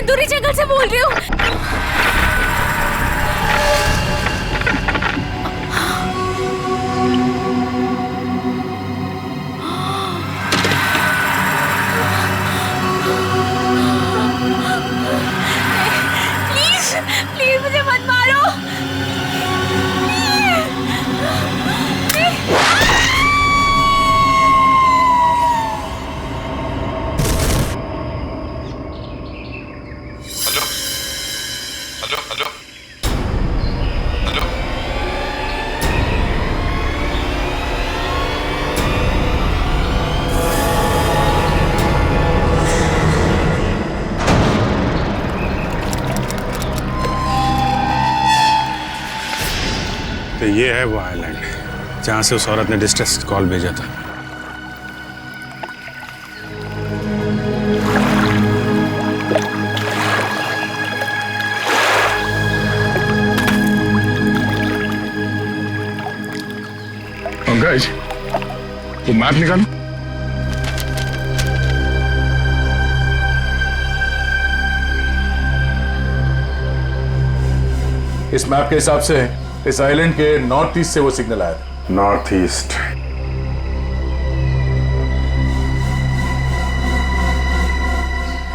सिंदूरी जंगल से बोल रही हूँ। प्लीज प्लीज मुझे मत मारो। तो ये है वो आइलैंड जहां से उस औरत ने डिस्ट्रेस कॉल भेजा था। पंकज, वो मैप निकालो। इस मैप के हिसाब से इस आइलैंड के नॉर्थ ईस्ट से वो सिग्नल आया था। North east.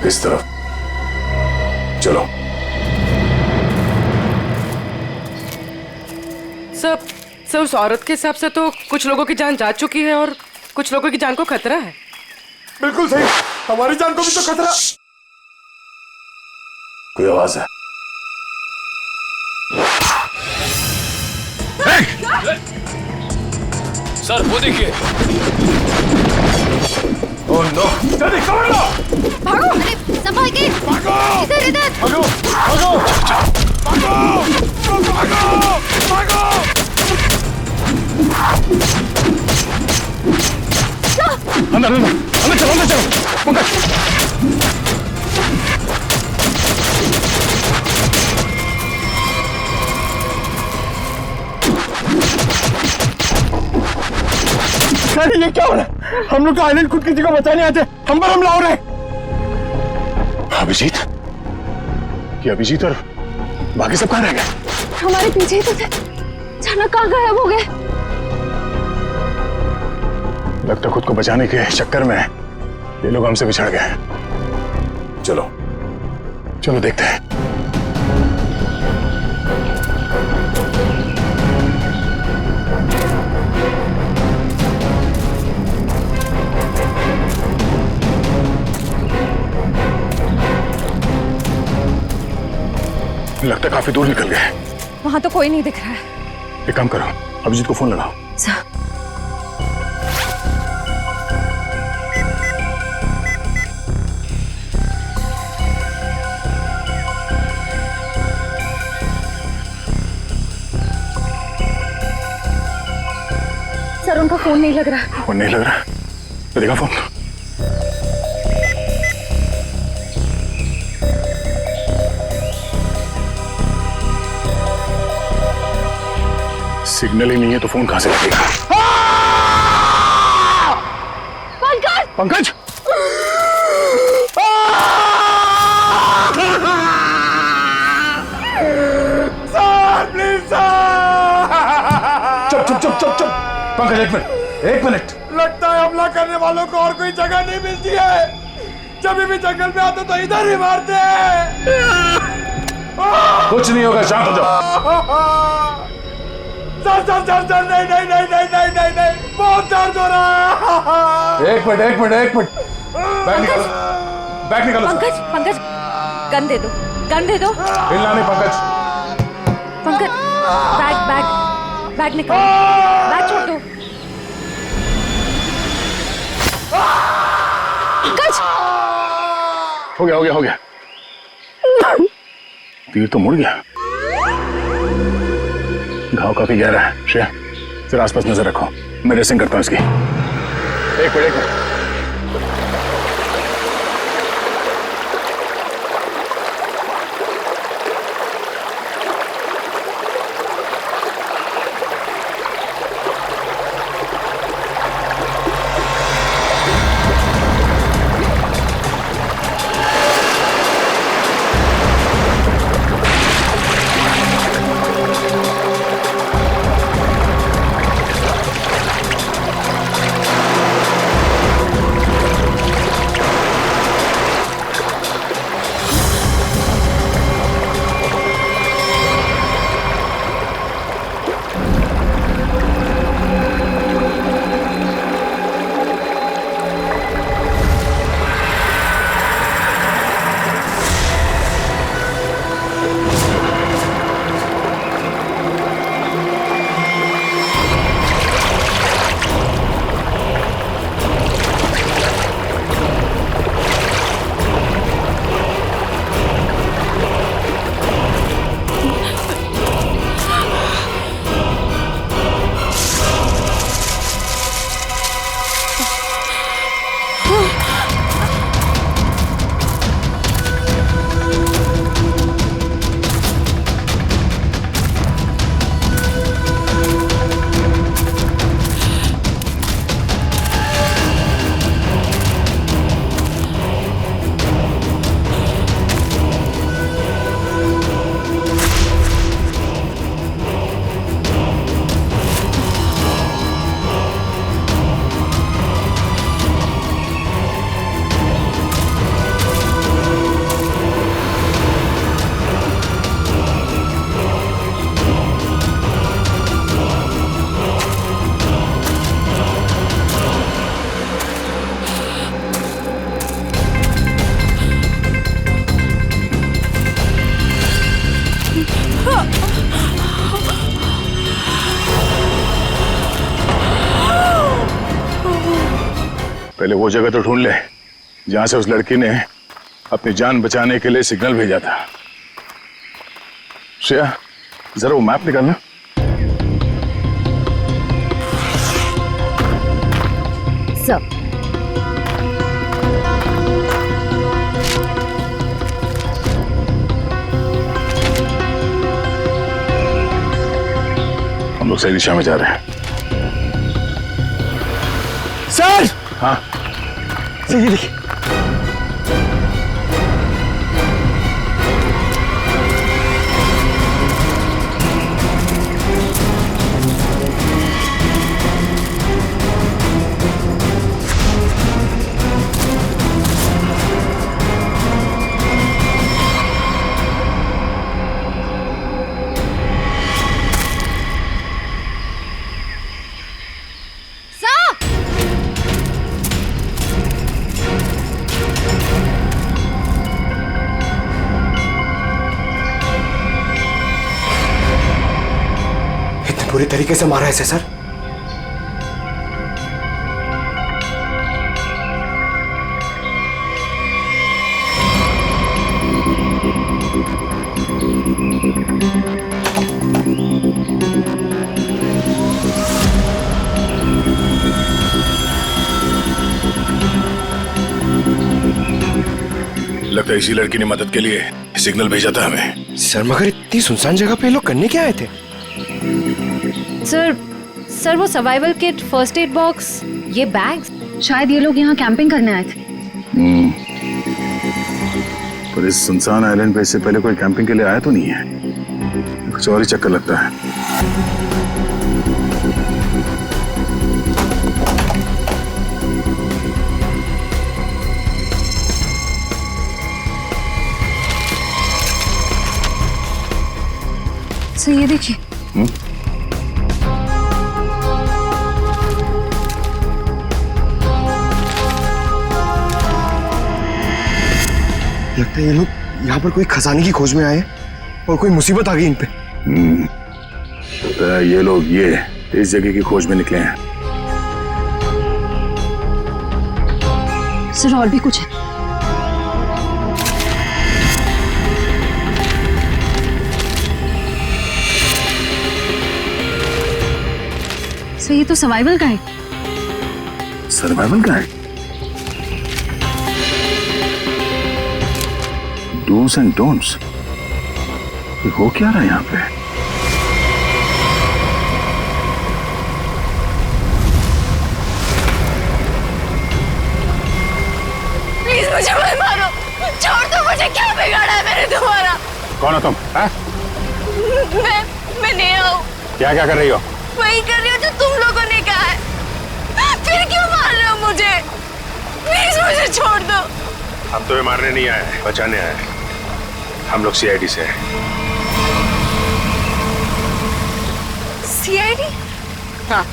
इस तरफ चलो। सर उस औरत के हिसाब से तो कुछ लोगों की जान जा चुकी है और कुछ लोगों की जान को खतरा है। बिल्कुल सही, हमारी जान को भी तो खतरा। कोई आवाज है? सर वो देखिए। ओह नो, जल्दी कवर लो। भागो, अरे संभाल के। भागो, इधर इधर। भागो, भागो, भागो, भागो, भागो। अंदर अंदर अंदर चलो, अंदर चलो। पंकज, अरे ये क्या हो रहा है? हम लोग का आइलैंड खुद किसी को बचाने आते, हम पर हमला हो रहा है। अभिजीत, ये अभिजीत और बाकी सब कहाँ रह गए? हमारे पीछे ही तो थे, अचानक कहाँ गायब हो गए? लगता खुद को बचाने के चक्कर में ये लोग हमसे बिछड़ गए। चलो चलो देखते हैं। लगता काफी दूर निकल गए। वहां तो कोई नहीं दिख रहा है। एक काम करो, अभिजीत को फोन लगाओ। सर उनका फोन नहीं लग रहा। फोन नहीं लग रहा? तो देखा फोन। सिग्नल ही नहीं है तो फोन कहां से लगेगा? पंकज! पंकज! चुप चुप चुप चुप चुप। पंकज एक मिनट, एक मिनट। लगता है हमला करने वालों को और कोई जगह नहीं मिलती है। जब भी जंगल में आते तो इधर ही मारते हैं। कुछ नहीं होगा, शांत हो जाओ। सर नहीं नहीं नहीं नहीं नहीं नहीं नहीं, बहुत दर्द हो रहा है। एक मिनट एक मिनट एक मिनट। बैग निकालो, बैग निकालो। पंकज पंकज गन दे दो, गन दे दो। हिलना नहीं Pankaj. Pankaj bag bag bag निकालो, बैग छोड़ दो। पंकज! हो गया हो गया हो गया। तीर तो मुड़ गया। घाव काफी गहरा है। श्रेया, फिर आसपास नजर रखो, मैं ड्रेसिंग करता हूँ इसकी। एक मिनट। पहले वो जगह तो ढूंढ ले जहां से उस लड़की ने अपनी जान बचाने के लिए सिग्नल भेजा था। श्रेया, जरा वो मैप निकालना। सर, हम लोग सही दिशा में जा रहे हैं। सर हाँ, सर ये देखिए। पूरी तरीके से मारा है इसे सर। लगता है इसी लड़की ने मदद के लिए सिग्नल भेजा था हमें। सर मगर इतनी सुनसान जगह पे ये लोग करने क्या आए थे? सर वो survival kit, first aid box, ये बैग, शायद ये लोग यहाँ कैंपिंग करने आए थे। पर इस सुनसान आइलैंड पे इससे पहले कोई कैंपिंग के लिए आया तो नहीं है। कुछ और ही चक्कर लगता है। सर ये देखिए। लगता है ये लोग यहाँ पर कोई खजाने की खोज में आए और कोई मुसीबत आ गई इन पे। लगता है ये लोग इस जगह की खोज में निकले हैं। सर और भी कुछ है। सर ये तो सर्वाइवल का है। सर्वाइवल का है? Dos and don'ts. हो क्या रहा है यहाँ पे? प्लीज मुझे मत मारो, छोड़ दो मुझे। क्या बिगाड़ा है मैंने तुम्हारा? कौन हो तुम? मैं नेहा हूँ। क्या क्या कर रही हो? वही कर रही हो जो तुम लोगों ने कहा है। फिर क्यों मार रहे हो मुझे? प्लीज मुझे छोड़ दो। हम तुम्हें मारने नहीं आए, बचाने आए। हम लोग सीआईडी से हैं। सीआईडी? हाँ,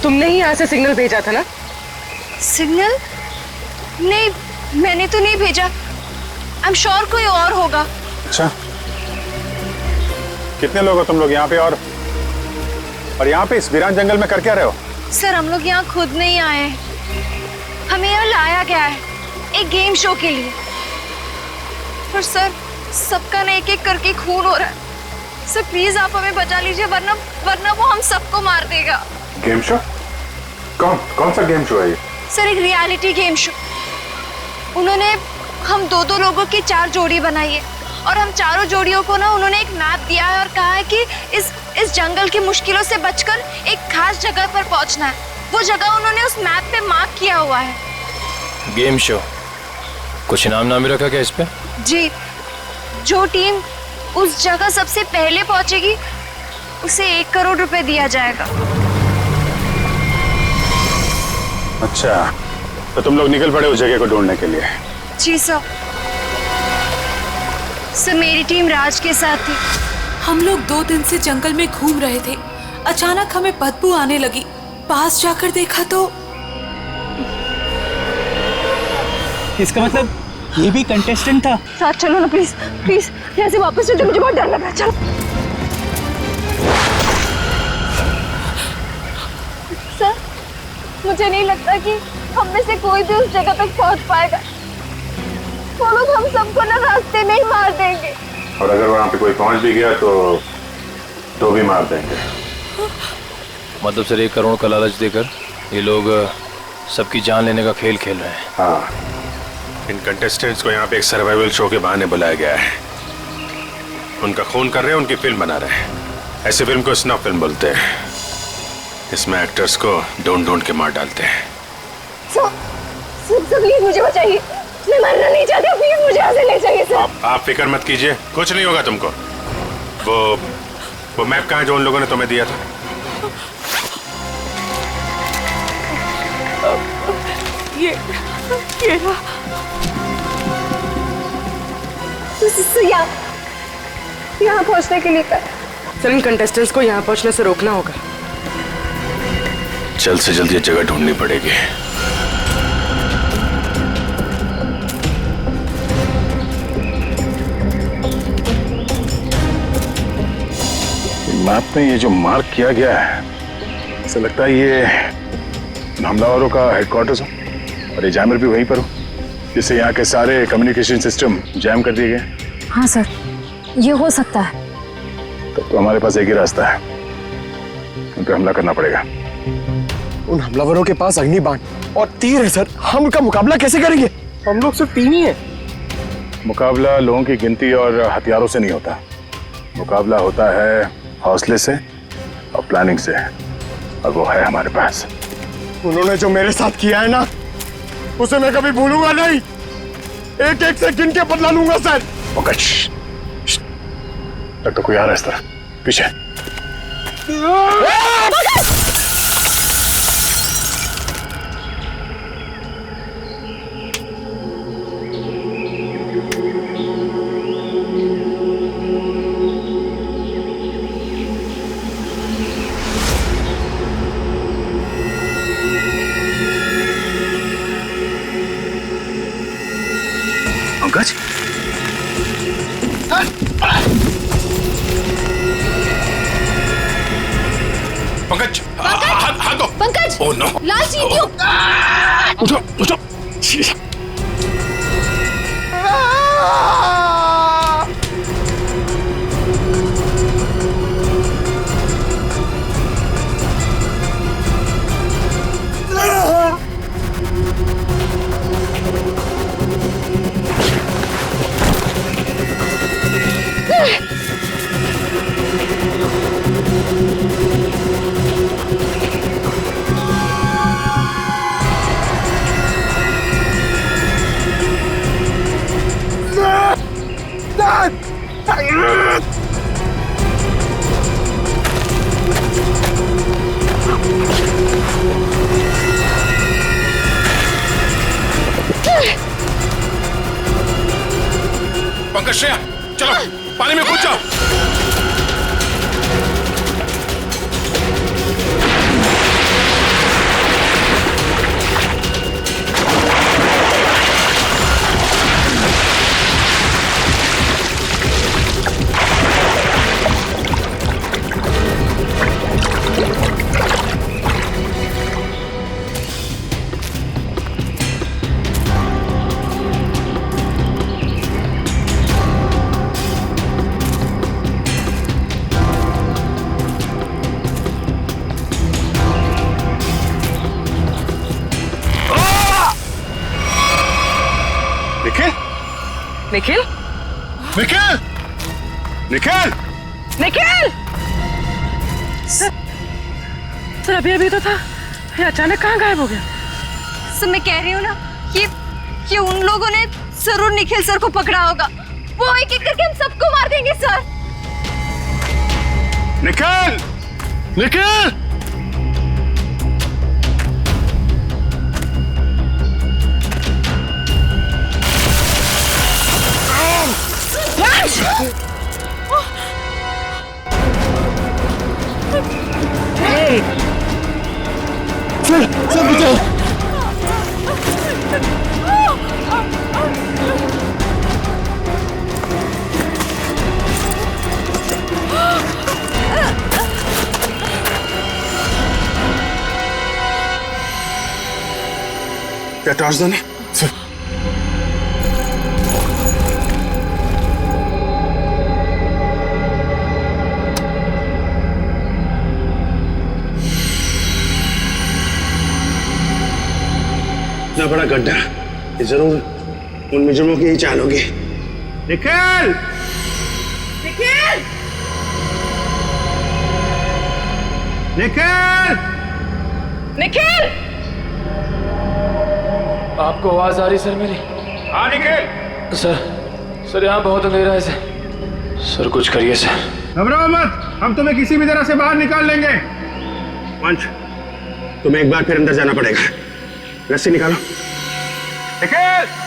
तुमने ही यहाँ से सिग्नल भेजा था ना? सिग्नल? नहीं, मैंने तो नहीं भेजा। आई एम श्योर कोई और होगा। अच्छा, कितने लोग हो तुम लोग यहाँ पे? और यहाँ पे इस वीरान जंगल में कर क्या रहे हो? सर हम लोग यहाँ खुद नहीं आए, हमें यहाँ लाया गया है एक गेम शो के लिए। पर सर सबका ना एक एक करके खून हो रहा है। सर प्लीज आप हमें बचा लीजिए, वरना वो हम सबको मार देगा। Game show? कौन सा गेम शो है ये? सर एक रियलिटी गेम शो। उन्होंने हम दो लोगों की 4 जोड़ी बनाई है और हम चारों जोड़ियों को ना उन्होंने एक मैप दिया है और कहा है कि इस जंगल की मुश्किलों से बचकर एक खास जगह पर पहुंचना है। वो जगह उन्होंने उस मैप पे मार्क किया हुआ है। गेम शो, कुछ इनाम नाम रखा क्या इस पे? जी, जो टीम उस जगह सबसे पहले पहुंचेगी उसे 1 करोड़ रुपए दिया जाएगा। अच्छा, तो तुम लोग निकल पड़े उस जगह को ढूंढने के लिए? जी सर। सर मेरी टीम राज के साथ थी। हम लोग 2 दिन से जंगल में घूम रहे थे। अचानक हमें बदबू आने लगी। पास जाकर देखा तो इसका मतलब ये भी कंटेस्टेंट था। साथ चलो ना प्लीज, प्लीज यहाँ से वापस चलो, मुझे बहुत डर लग रहा है। चलो सर, मुझे नहीं लगता कि हम में से कोई भी उस जगह तक पहुंच पाएगा। वो लोग हम सबको ना रास्ते में ही मार देंगे। और अगर वहां पे कोई पहुंच भी गया तो भी मार देंगे। मतलब सर 1 करोड़ का लालच देकर ये लोग सबकी जान लेने का खेल खेल रहे हैं। हाँ, इन कंटेस्टेंट्स को यहाँ पे एक सर्वाइवल शो के बहाने बुलाया गया है। उनका खून कर रहे हैं, उनकी फिल्म बना रहे हैं। ऐसे फिल्म को स्नफ फिल्म बोलते हैं। इसमें एक्टर्स को ढूंढ के मार डालते हैं। प्लीज मुझे बचाइए, मैं मरना नहीं चाहती, प्लीज मुझे यहाँ से ले जाइए सर। आप फिक्र मत कीजिए, कुछ नहीं होगा तुमको। वो मैप कहाँ है जो उन लोगों ने तुम्हें दिया था? ये यहाँ पहुँचने के लिए सर इन कंटेस्टेंट्स को यहाँ पहुँचने से रोकना होगा। जल्द से जल्द ये जगह ढूंढनी पड़ेगी। मैप में ये जो मार्क किया गया है, ऐसा लगता है ये हमलावरों का हेडक्वार्टर्स हो और ये जैमर भी वहीं पर हो, जिससे यहाँ के सारे कम्युनिकेशन सिस्टम जैम कर दिए गए। हाँ सर, ये हो सकता है। तो हमारे पास एक ही रास्ता है, उन पे हमला करना पड़ेगा। उन हमलावरों के पास अग्निबाण और तीर है सर, हम उनका मुकाबला कैसे करेंगे? हम लोग सिर्फ 3 ही हैं। मुकाबला लोगों की गिनती और हथियारों से नहीं होता, मुकाबला होता है हौसले से और प्लानिंग से, और वो है हमारे पास। उन्होंने जो मेरे साथ किया है ना, उसे मैं कभी भूलूंगा नहीं। एक से गिन के बदला लूंगा सर। तक तो कोई आ रहा है इस तरफ, पीछे। पंकज, पंकज, हाथ दो। पंकज, ओह नो, लाल चींटियों। उठो। पंकज, श्रेया, चलो पानी में कूद जाओ। निखिल, निखिल, निखिल, निखिल! सर अभी तो था, ये अचानक कहाँ गायब हो गया? सर मैं कह रही हूँ ना कि उन लोगों ने जरूर निखिल सर को पकड़ा होगा। वो एक एक करके हम सबको मार देंगे सर। निखिल, निखिल! सर बचाओ। क्या टॉर्च दो ना सर। इतना बड़ा गड्ढा, ये जरूर उन मुजरिमों की ही चाल होगी। निखिल! निखिल! निखिल! निखिल! आपको आवाज आ रही सर मेरी? हाँ निखिल! सर यहाँ बहुत अंधेरा है सर कुछ करिए सर। घबराओ मत, हम तुम्हें किसी भी तरह से बाहर निकाल लेंगे। वंश, तुम्हें एक बार फिर अंदर जाना पड़ेगा। रस्सी निकालो। निखिल!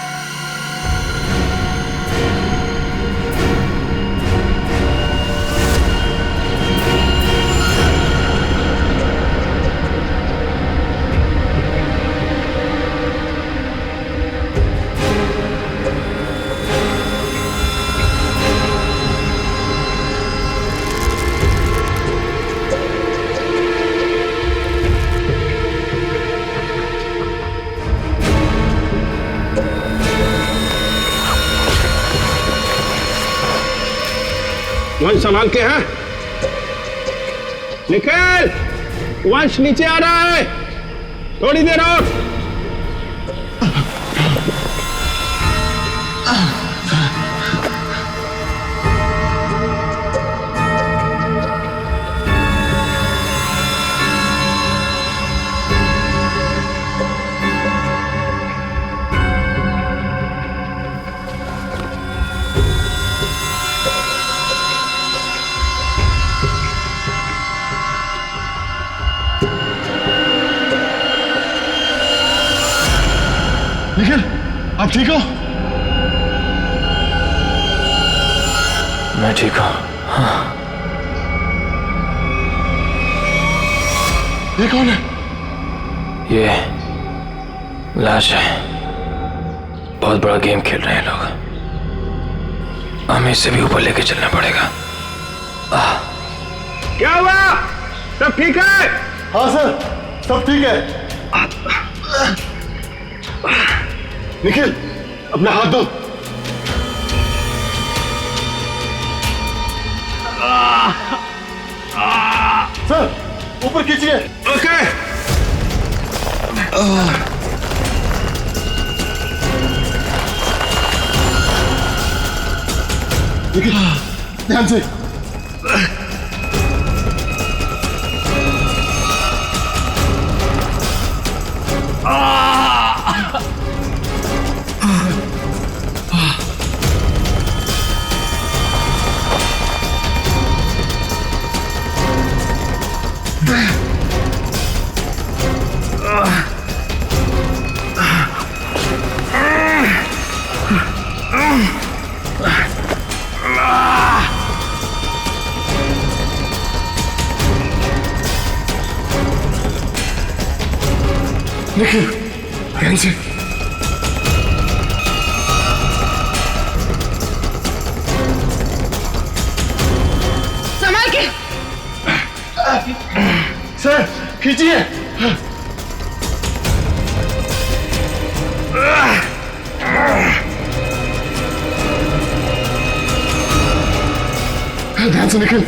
वंश संभाल के हैं। निखिल! वंश नीचे आ रहा है, थोड़ी देर और। निखिल, आप ठीक हो? मैं ठीक हूँ। हाँ। ये कौन है? ये लाश है। बहुत बड़ा गेम खेल रहे हैं लोग। हमें इसे भी ऊपर लेके चलना पड़ेगा। क्या हुआ? सब ठीक है? हाँ सर, सब ठीक है। निखिल, अपना हाथ दो। सर, ऊपर खींचिए। ओके। निखिल, ध्यान से। निखिल, ध्यान से। संभाल के। सर, खींचिए। ध्यान से निखिल।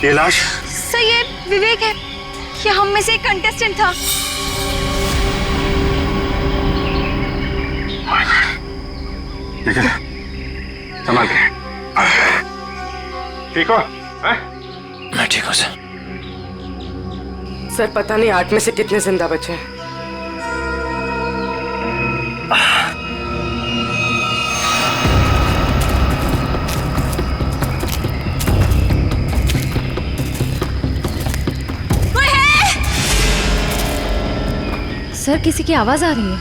ये लाश? सर ये विवेक है, ये हम में से एक कंटेस्टेंट था। निखिल, संभाल के। ठीक हो? मैं ठीक हूँ सर। सर पता नहीं 8 में से कितने जिंदा बचे हैं। सर, किसी की आवाज आ रही है।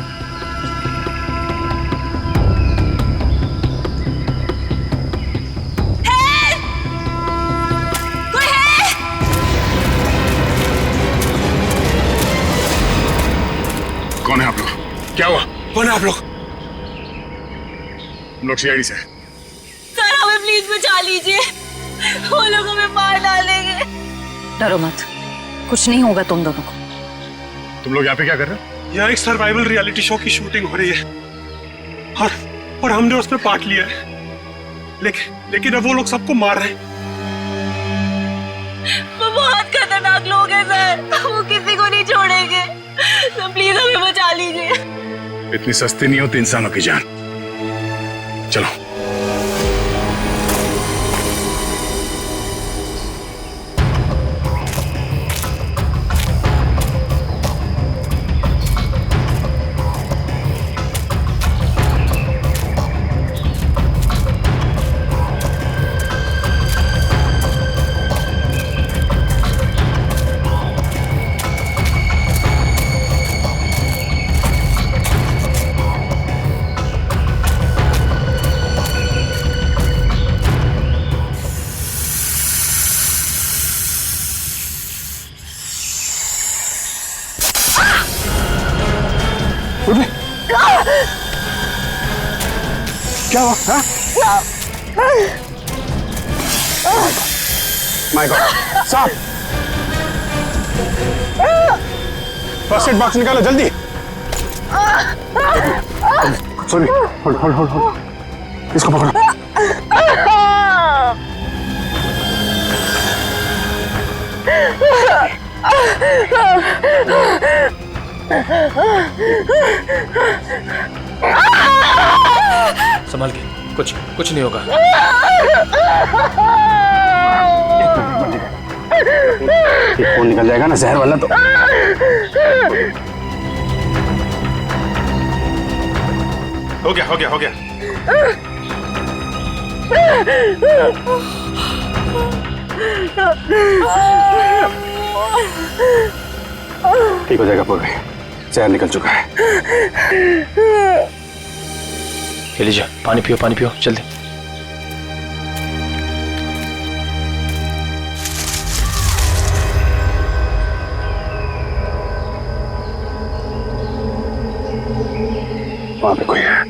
क्या हुआ? कौन है आप लोग? हम लोग सीआईडी से। सर हमें प्लीज बचा लीजिए, वो लोग हमें मार डालेंगे। डरो मत, कुछ नहीं होगा तुम दोनों को। तुम लोग यहाँ पे क्या कर रहे हो? यहाँ एक सर्वाइवल रियलिटी शो की शूटिंग हो रही है और हमने उसमें पार्ट लिया है, लेकिन अब वो लोग सबको मार रहे हैं। वो बहुत खतरनाक लोग हैं सर, वो किसी को नहीं छोड़ेंगे। तो प्लीज हमें बचा लीजिए। इतनी सस्ती नहीं होती इंसानों की जान। चलो। क्या हुआ? माय गॉड, साहब फर्स्ट एड बॉक्स निकालो जल्दी। सॉरी, होल्ड, इसको पकड़ो। संभाल के, कुछ नहीं होगा। खून निकल जाएगा ना जहर वाला तो। हो गया। ठीक हो जाएगा पूर्वी, जहर निकल चुका है। एलिजा, पानी पियो जल्दी। वहां पे कोई है,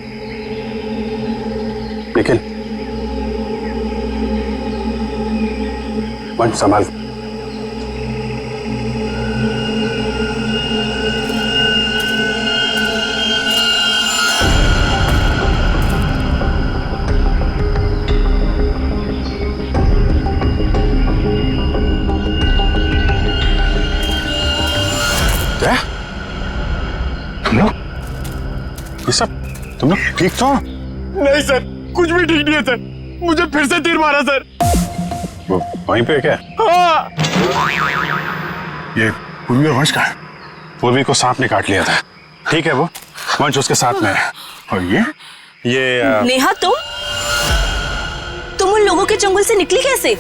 निखिल वंश संभाल। तुम लोग ठीक तो? नहीं सर, कुछ भी ठीक नहीं है सर। मुझे फिर से तीर मारा सर। वो वहीं पे क्या? हाँ। ये पूर्वी और वंश का है? पूर्वी को सांप ने काट लिया था, ठीक है, वो वंश उसके साथ में है। और ये नेहा, तुम उन लोगों के जंगल से निकली कैसे?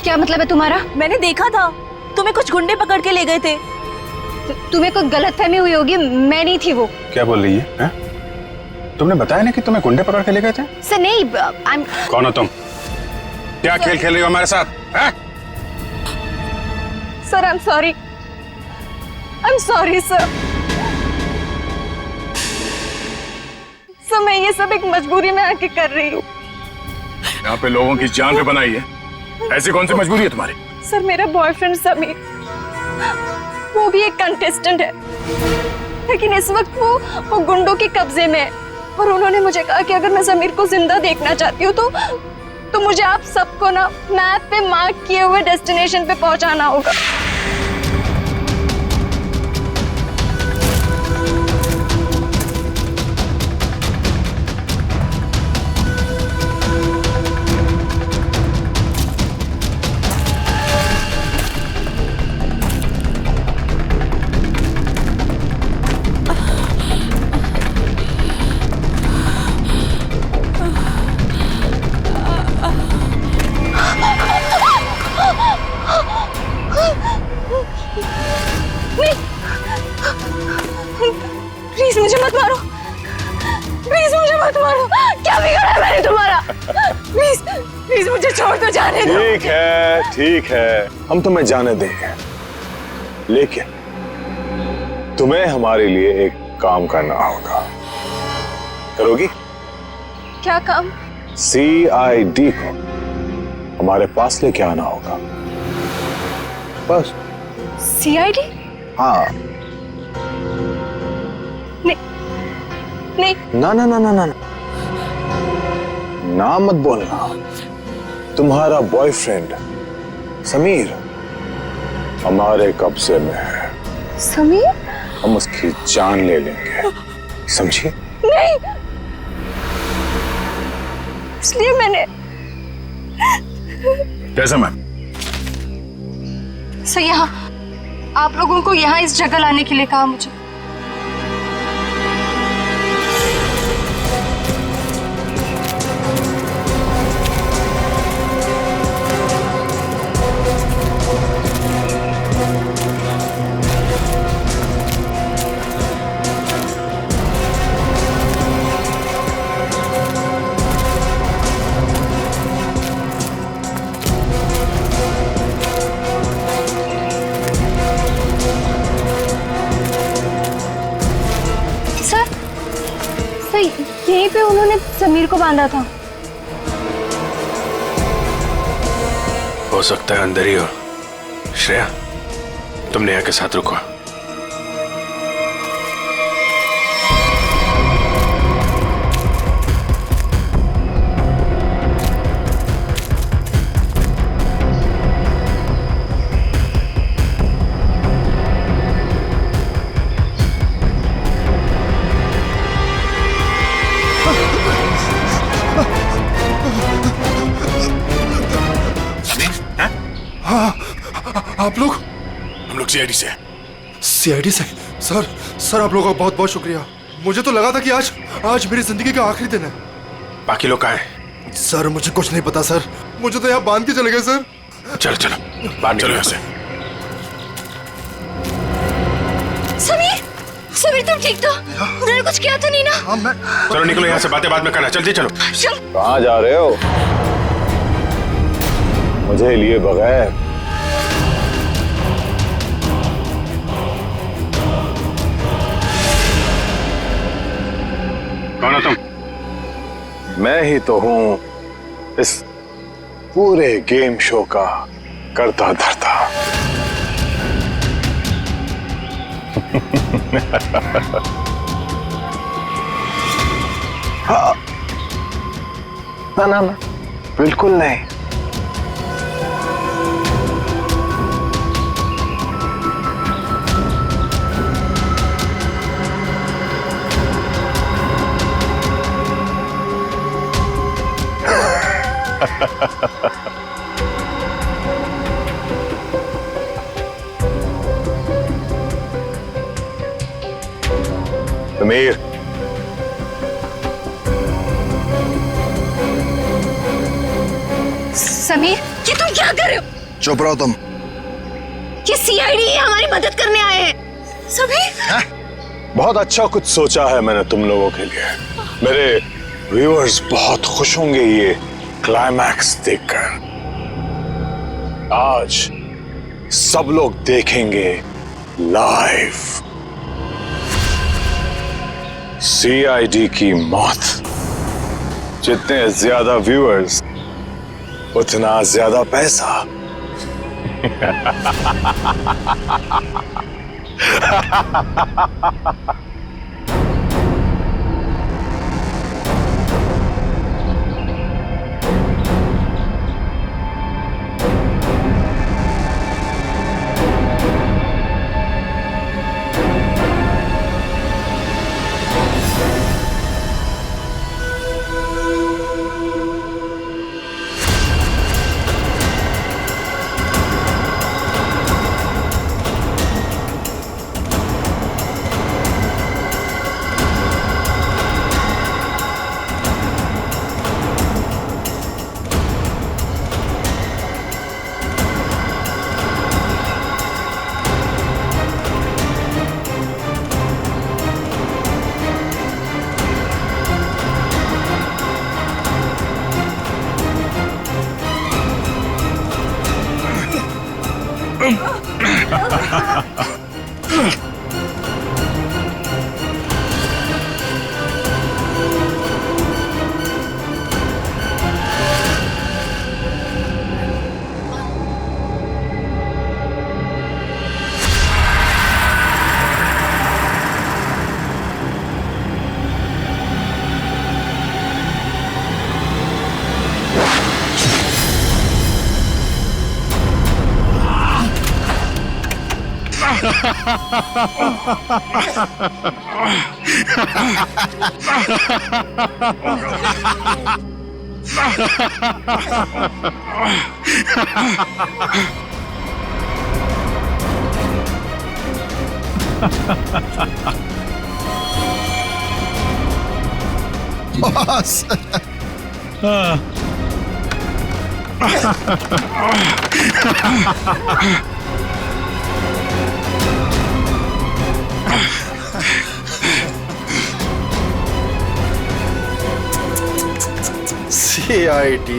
क्या मतलब है तुम्हारा? मैंने देखा था, तुम्हें कुछ गुंडे पकड़ के ले गए थे। तुम्हें कोई गलतफहमी हुई होगी, मैं नहीं थी वो। क्या बोल रही है? तुमने बताया ना कि तुम्हें गुंडे पकड़ के ले गए थे? सर नहीं, कौन हो तुम? क्या खेल खेल रही हो हमारे साथ? Sir I am sorry sir. Sir मैं ये सब एक मजबूरी में आके कर रही हूँ। यहाँ पे लोगों की जान पे बनाई है, ऐसी कौन सी मजबूरी है तुम्हारी? सर मेरा बॉयफ्रेंड समीर, वो भी एक कंटेस्टेंट है, लेकिन इस वक्त वो गुंडों के कब्जे में है। और उन्होंने मुझे कहा कि अगर मैं समीर को जिंदा देखना चाहती हूँ तो मुझे आप सबको ना मैप पे मार्क किए हुए डेस्टिनेशन पे पहुंचाना होगा। प्लीज मुझे मत मारो, प्लीज मुझे मत मारो। क्या बिगाड़ा है मैंने तुम्हारा? प्लीज मुझे छोड़ दो, जाने दो। ठीक है, हम तुम्हें जाने देंगे, लेकिन तुम्हें हमारे लिए एक काम करना होगा। करोगी? क्या काम? CID को हमारे पास लेके आना होगा, बस। CID? हाँ। नहीं। ना ना ना ना ना ना मत बोलना। तुम्हारा बॉयफ्रेंड समीर हमारे कब्जे में है। समीर? हम उसकी जान ले लेंगे, समझी? नहीं, इसलिए मैंने। कैसा मैम? सर, यहाँ आप लोगों को यहाँ इस जगह लाने के लिए कहा मुझे। यहीं पे उन्होंने समीर को बांधा था। हो सकता है अंदर ही हो। श्रेया, तुम नेहा के साथ रुको। आप लोग? हम लोग CID से हैं। CID से? सर आप लोगों का बहुत बहुत शुक्रिया। मुझे तो लगा था कि आज मेरी जिंदगी का आखिरी दिन है। बाकी लोग कहाँ हैं? सर मुझे कुछ नहीं पता सर, मुझे तो यहाँ बांध के चले गए सर। चलो चलो बाहर निकलो यहाँ से। समीर तुम ठीक तो? उन्होंने कुछ किया तो नहीं ना? हाँ मैं। चलो निकलो यहाँ से, बातें बाद में करना। जल्दी चलो। कहाँ जा रहे हो? मुझे लिए बगैर? कौन हो तुम? मैं ही तो हूं इस पूरे गेम शो का करता धरता। हाँ। ना ना ना, बिल्कुल नहीं। समीर, समीर, ये तुम क्या कर रहे हो? चुप रहो तुम। ये CID हमारी मदद करने आए हैं। समीर, बहुत अच्छा कुछ सोचा है मैंने तुम लोगों के लिए। मेरे व्यूअर्स बहुत खुश होंगे ये क्लाइमैक्स देखकर। आज सब लोग देखेंगे लाइव CID की मौत। जितने ज्यादा व्यूअर्स उतना ज्यादा पैसा। बॉस। CID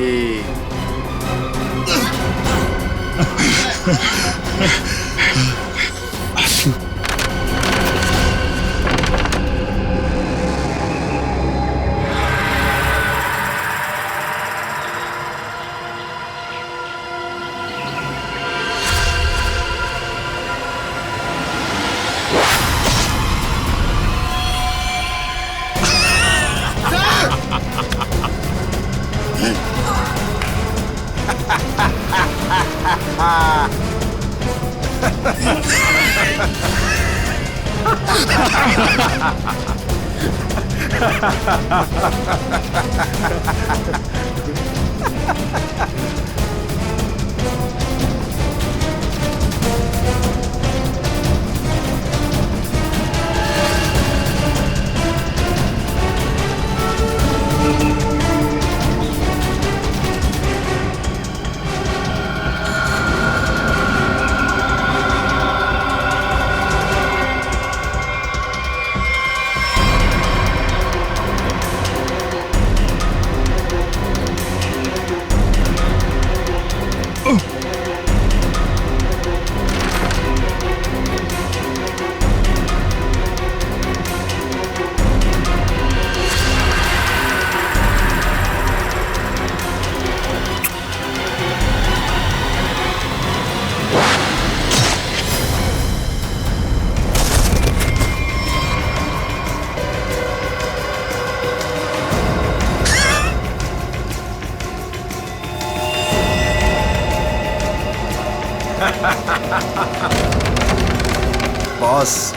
boss.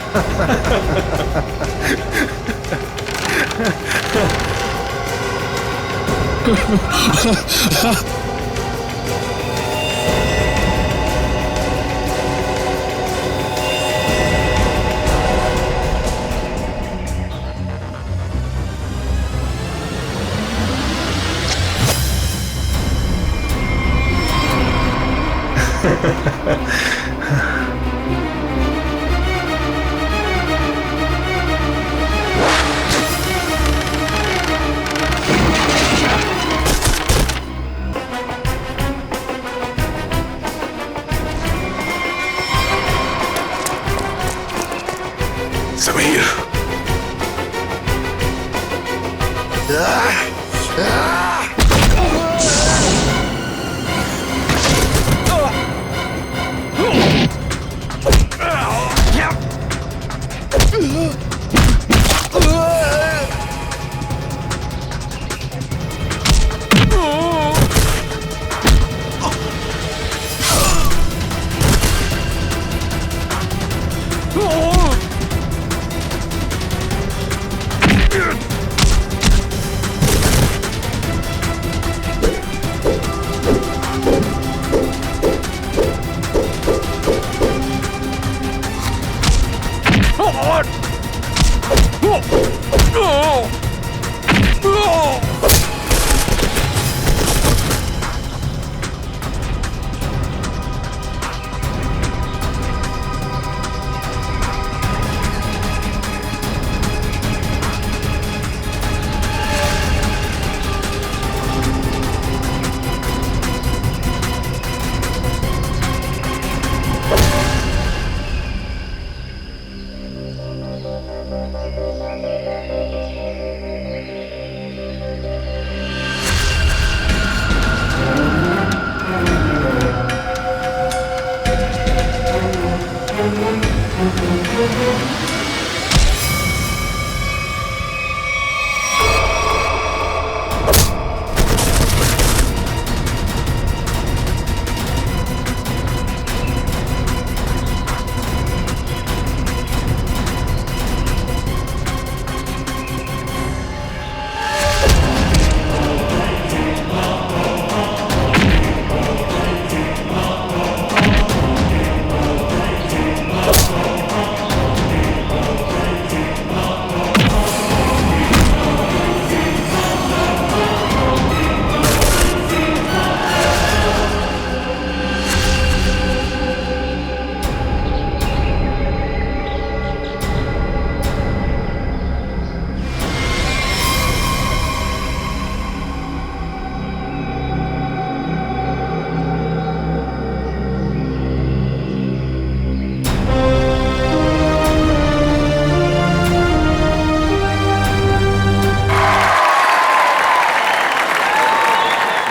समीर।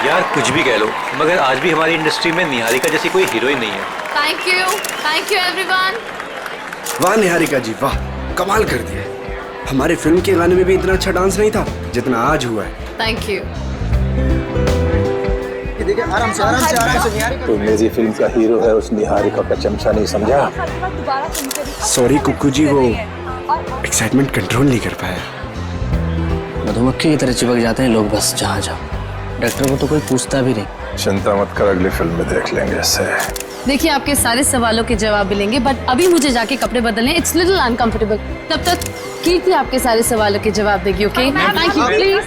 यार कुछ भी कह लो, मगर आज भी हमारी इंडस्ट्री में निहारिका जैसी कोई हीरोइन नहीं है। Thank you everyone. वाह निहारिका जी वाह, कमाल कर दिया। हमारे फिल्म के गाने में भी इतना अच्छा डांस नहीं था जितना आज हुआ है। Thank you. देखिए आराम से आराम से आराम से निहारिका। तो मेरी फिल्म का हीरो है, उस निहारिका का चमचा नहीं समझा। सॉरी कुक्कू जी, वो एक्साइटमेंट कंट्रोल नहीं कर पाया। मधुमक्खी की तरह चिपक जाते हैं लोग बस जहाँ जाओ। डॉक्टर को तो कोई पूछता भी नहीं। चिंता मत कर, अगली फिल्म में देख लेंगे इससे। देखिए आपके सारे सवालों के जवाब मिलेंगे, बट अभी मुझे जाके कपड़े बदलने, इट्स लिटिल अनकंफर्टेबल। तब तक कीर्ति आपके सारे सवालों के जवाब देगी। Okay, thank you please.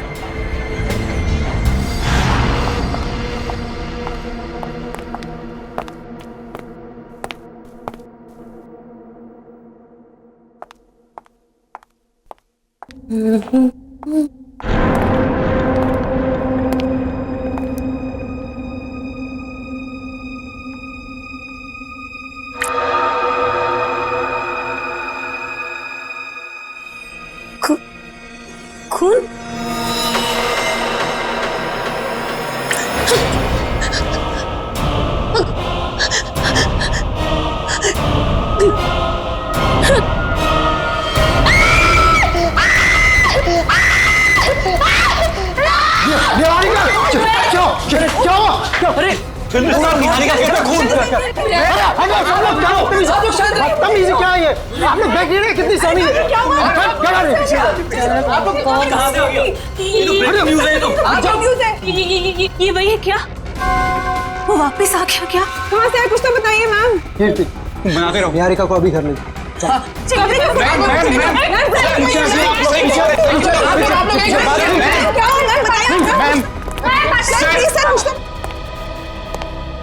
खून? अरे फिल्म स्टार निहारिका के खून। बदतमीजी क्या है ये? आप लोग देख रहे हैं कितनी सामी है? ये वही है क्या? वो वापस आ गया क्या? कहाँ से है, कुछ तो बताइए मैम। कीर्ति बनाते रहो, निहारिका को अभी घर ले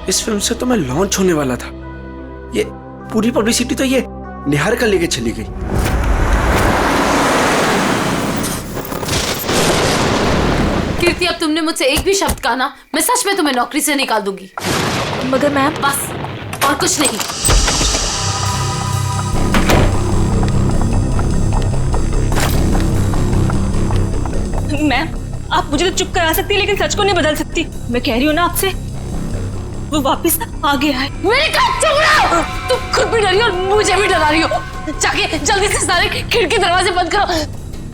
इस फिल्म से तो मैं लॉन्च होने वाला था, ये पूरी पब्लिसिटी तो ये निहारिका लेके चली गई। कीर्ति, अब तुमने मुझसे एक भी शब्द कहा ना, मैं सच में तुम्हें नौकरी से निकाल दूंगी। मगर मैम बस, और कुछ नहीं। मैम आप मुझे तो चुप करा सकती है, लेकिन सच को नहीं बदल सकती। मैं कह रही हूँ ना आपसे, वो वापस आ गया है। मेरे चुप रहो। तुम खुद भी डरी और मुझे भी डरा रही हो। जाके जल्दी से सारे खिड़की दरवाजे बंद करो।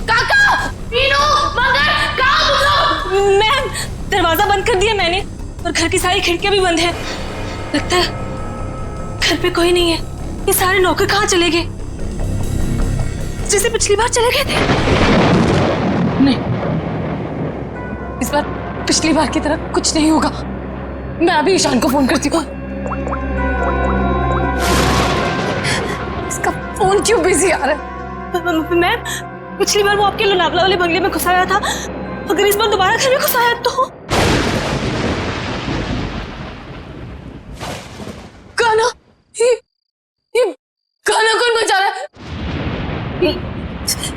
काका, मीनू, मगर, कहाँ तुम लोग? मैम दरवाजा बंद कर दिया मैंने, और घर की सारी खिड़कियां भी बंद है। लगता है घर पे कोई नहीं है। ये सारे नौकर कहाँ चले गए? जैसे पिछली बार चले गए थे। नहीं, इस बार पिछली बार की तरह कुछ नहीं होगा। मैं अभी ईशान को फोन करती हूँ। इसका फोन क्यों बिजी आ रहा है? मैम पिछली बार वो आपके लोनावला वाले बंगले में घुसाया था, अगर इस बार दोबारा घर में घुसाया तो? गाना, ये गाना कौन बजा रहा है?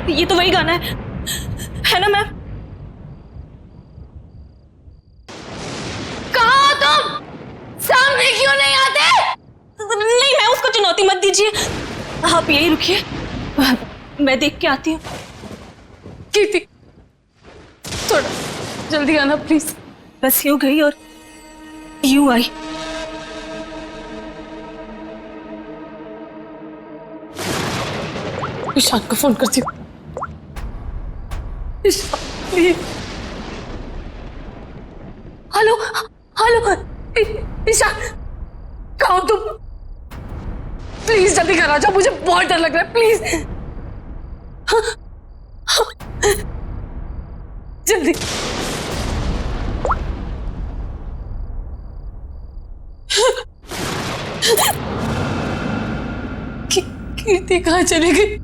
ये तो वही गाना है ना मैम? कहाँ तुम? सामने क्यों नहीं आते? नहीं मैम, उसको चुनौती मत दीजिए, आप यही रुकिए, मैं देख के आती हूँ। कीर्ति, थोड़ा जल्दी आना प्लीज। बस यूं गई और यूं आई। ईशान को फोन करती हूँ। Ishaan please. Hello hello, Ishaan कहाँ हो तुम? प्लीज जल्दी घर आ जाओ, मुझे बहुत डर लग रहा है, प्लीज जल्दी। कीर्ति कहाँ चली गई?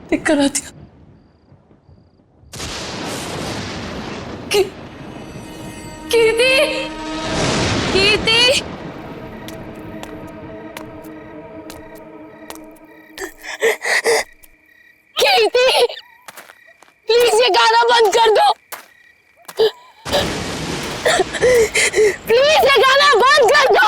देख कर आती हूँ। कीर्ति, कीर्ति, कीर्ति, प्लीज ये गाना बंद कर दो। प्लीज ये गाना बंद कर दो।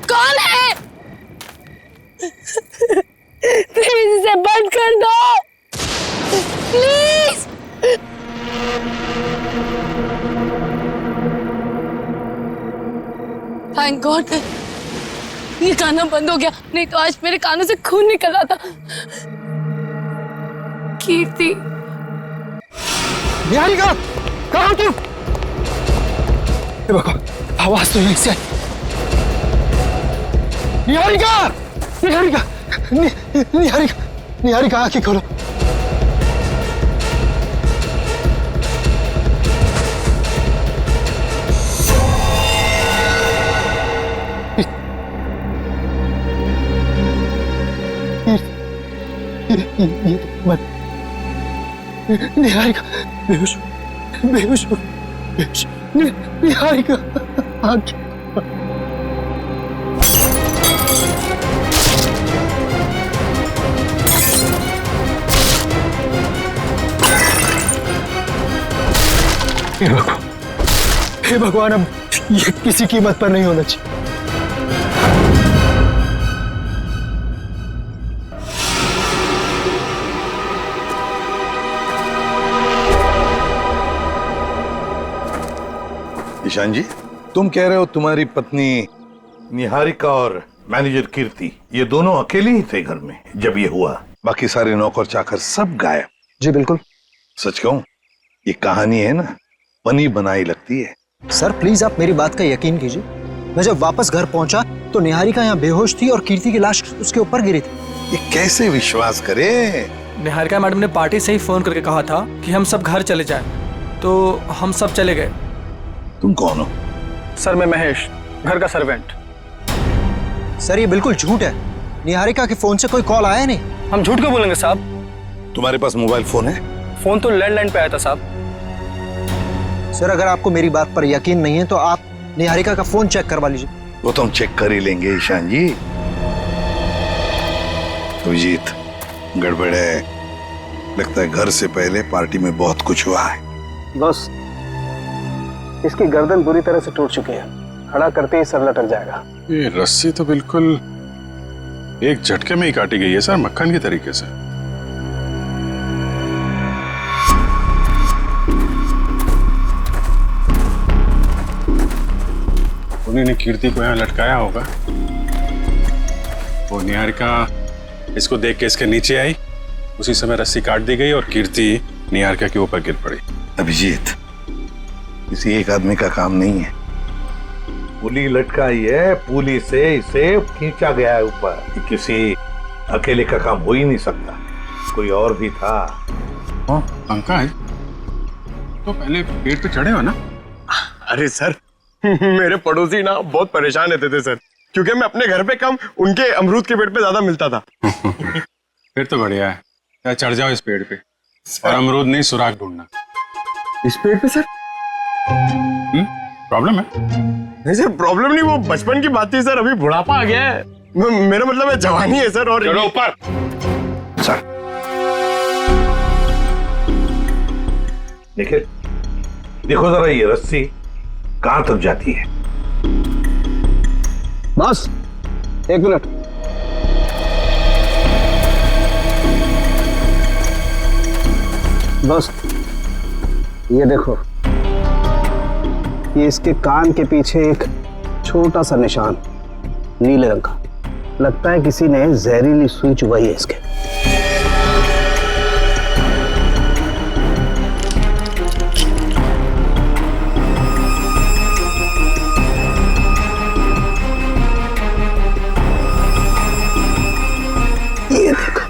कौन है? प्लीज इसे बंद कर दो, प्लीज। थैंक गॉड ये गाना बंद हो गया, नहीं तो आज मेरे कानों से खून निकल रहा था। कीर्ति, निहारिका, कहाँ तुम? आवाज तो यहीं से आई। निहारिका, निहारिका, निहारिका, निहारिका, आंखें खोलो। ये मत, निहारिका बेहोश, बेहोश, बेहोश, निहारिका आंखें। हे भगवान, अब ये किसी कीमत पर नहीं होना चाहिए। ईशान जी, तुम कह रहे हो तुम्हारी पत्नी निहारिका और मैनेजर कीर्ति ये दोनों अकेले ही थे घर में जब ये हुआ, बाकी सारे नौकर चाकर सब गायब? जी बिल्कुल। सच कहूं, ये कहानी है ना, बनी बनाई लगती है। सर प्लीज आप मेरी बात का यकीन कीजिए, मैं जब वापस घर पहुंचा तो निहारिका यहाँ बेहोश थी और कीर्ति की लाश उसके ऊपर गिरी थी। ये कैसे विश्वास करे? निहारिका मैडम ने पार्टी से ही फोन करके कहा था कि हम सब घर चले जाएं, तो हम सब चले गए। तुम कौन हो? सर मैं महेश, घर का सर्वेंट। सर ये बिल्कुल झूठ है, निहारिका के फोन से कोई कॉल आया नहीं। हम झूठ क्यों बोलेंगे साहब? तुम्हारे पास मोबाइल फोन है? फोन तो लैंडलाइन पे आया था साहब। सर अगर आपको मेरी बात पर यकीन नहीं है तो आप निहारिका का फोन चेक करवा लीजिए। वो तो हम चेक कर ही लेंगे ईशान जी। अभिजीत, गड़बड़ है, लगता है घर से पहले पार्टी में बहुत कुछ हुआ है। बस इसकी गर्दन बुरी तरह से टूट चुकी है, खड़ा करते ही सर लटक जाएगा। ये रस्सी तो बिल्कुल एक झटके में ही काटी गई है सर, मक्खन के तरीके से। उन्होंने कीर्ति को यहाँ लटकाया होगा। वो निहारिका इसको देख के इसके नीचे आई, उसी समय रस्सी काट दी गई और कीर्ति निहारिका के ऊपर गिर पड़ी। अभिजीत, किसी एक आदमी का काम नहीं है, पुली लटकाई है, पुली से इसे खींचा गया है ऊपर। किसी अकेले का काम हो ही नहीं सकता, कोई और भी था। पंकज, तो पहले पेड़ पे चढ़े हो ना? अरे सर मेरे पड़ोसी ना बहुत परेशान रहते थे सर, क्योंकि मैं अपने घर पे कम उनके अमरूद के पेड़ पे ज्यादा मिलता था। फिर तो बढ़िया है, या चढ़ जाओ इस पेड़ पे और अमरूद नहीं सुराग ढूंढना। इस पेड़ पे सर प्रॉब्लम है? नहीं सर प्रॉब्लम नहीं, वो बचपन की बात थी सर, अभी बुढ़ापा आ गया है। मेरा मतलब है जवानी है सर। और चलो ऊपर सर। देखिए, देखो जरा ये रस्सी कहां तक जाती है। बस एक मिनट। बस ये देखो, ये इसके कान के पीछे एक छोटा सा निशान नीले रंग का, लगता है किसी ने जहरीली सुई चुभाई है इसके। ये देखो,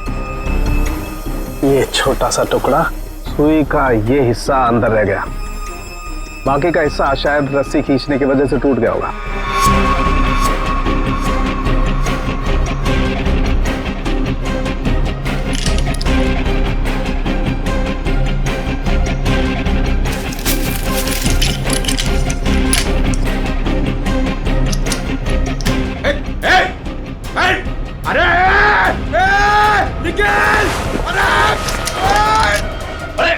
ये छोटा सा टुकड़ा, सुई का ये हिस्सा अंदर रह गया, बाकी का हिस्सा शायद रस्सी खींचने की वजह से टूट गया होगा। निकल! अरे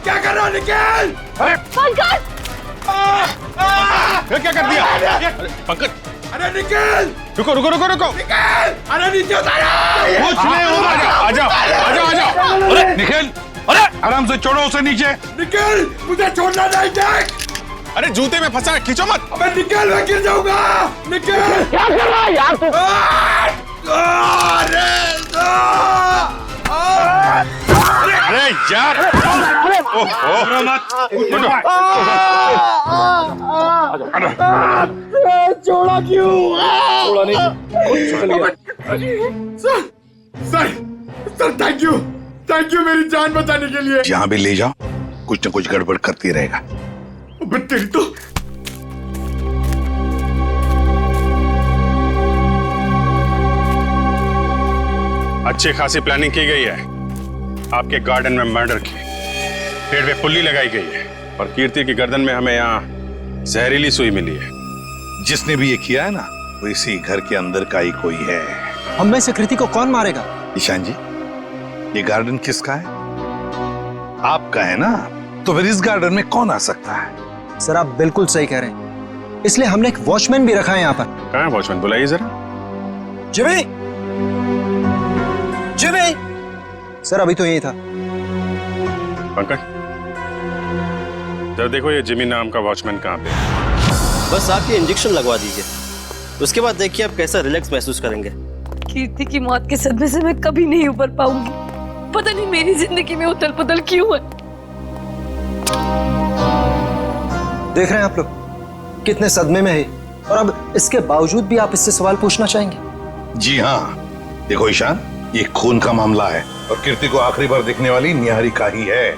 क्या कर रहा हो? निकल! पंकज! क्या कर दिया? पंकज! अरे निकल! रुको रुको रुको रुको। अरे नीचे उतारो। कुछ नहीं होगा। आ जाओ आ जाओ आ जाओ। अरे निखिल, अरे आराम से छोड़ो उसे नीचे। निखिल, मुझे छोड़ना नहीं। देख, अरे जूते में फंसा है, खींचो मत। अबे निकल, मैं गिर जाऊंगा। निकल। क्या कर रहा है यार तू? अरे यार, छोड़ा क्यों? छोड़ा नहीं। सर थैंक यू मेरी जान बचाने के लिए। जहां भी ले जाओ कुछ न कुछ गड़बड़ करती रहेगा। तेरी तो अच्छी खासी प्लानिंग की गई है। आपके गार्डन में मर्डर की, पेड़ पे पुल्ली लगाई गई है और कीर्ति की गर्दन में हमें यहाँ जहरीली सुई मिली है। जिसने भी ये किया है ना, वो इसी घर के अंदर का ही कोई है। हम में से कृति को कौन मारेगा? ईशान जी, ये गार्डन किसका है? आपका है ना, तो फिर इस गार्डन में कौन आ सकता है? सर आप बिल्कुल सही कह रहे हैं, इसलिए हमने एक वॉचमैन भी रखा है यहाँ पर। कहाँ है वॉचमैन? बुलाइए जरा। Jimmy, Jimmy. सर अभी तो यही था। पंकज, जरा देखो ये जिमी नाम का वॉचमैन कहाँ पे है। बस आप ये इंजेक्शन लगवा दीजिए, उसके बाद देखिए आप कैसा रिलैक्स महसूस करेंगे। कीर्ति की मौत के सदमे से मैं कभी नहीं उबर पाऊंगी। पता नहीं मेरी जिंदगी में उथल पुथल क्यों है। देख रहे हैं आप लोग कितने सदमे में है, और अब इसके बावजूद भी आप इससे सवाल पूछना चाहेंगे? जी हाँ, देखो ईशान, ये खून का मामला है और कीर्ति को आखिरी बार देखने वाली निहारिका ही है।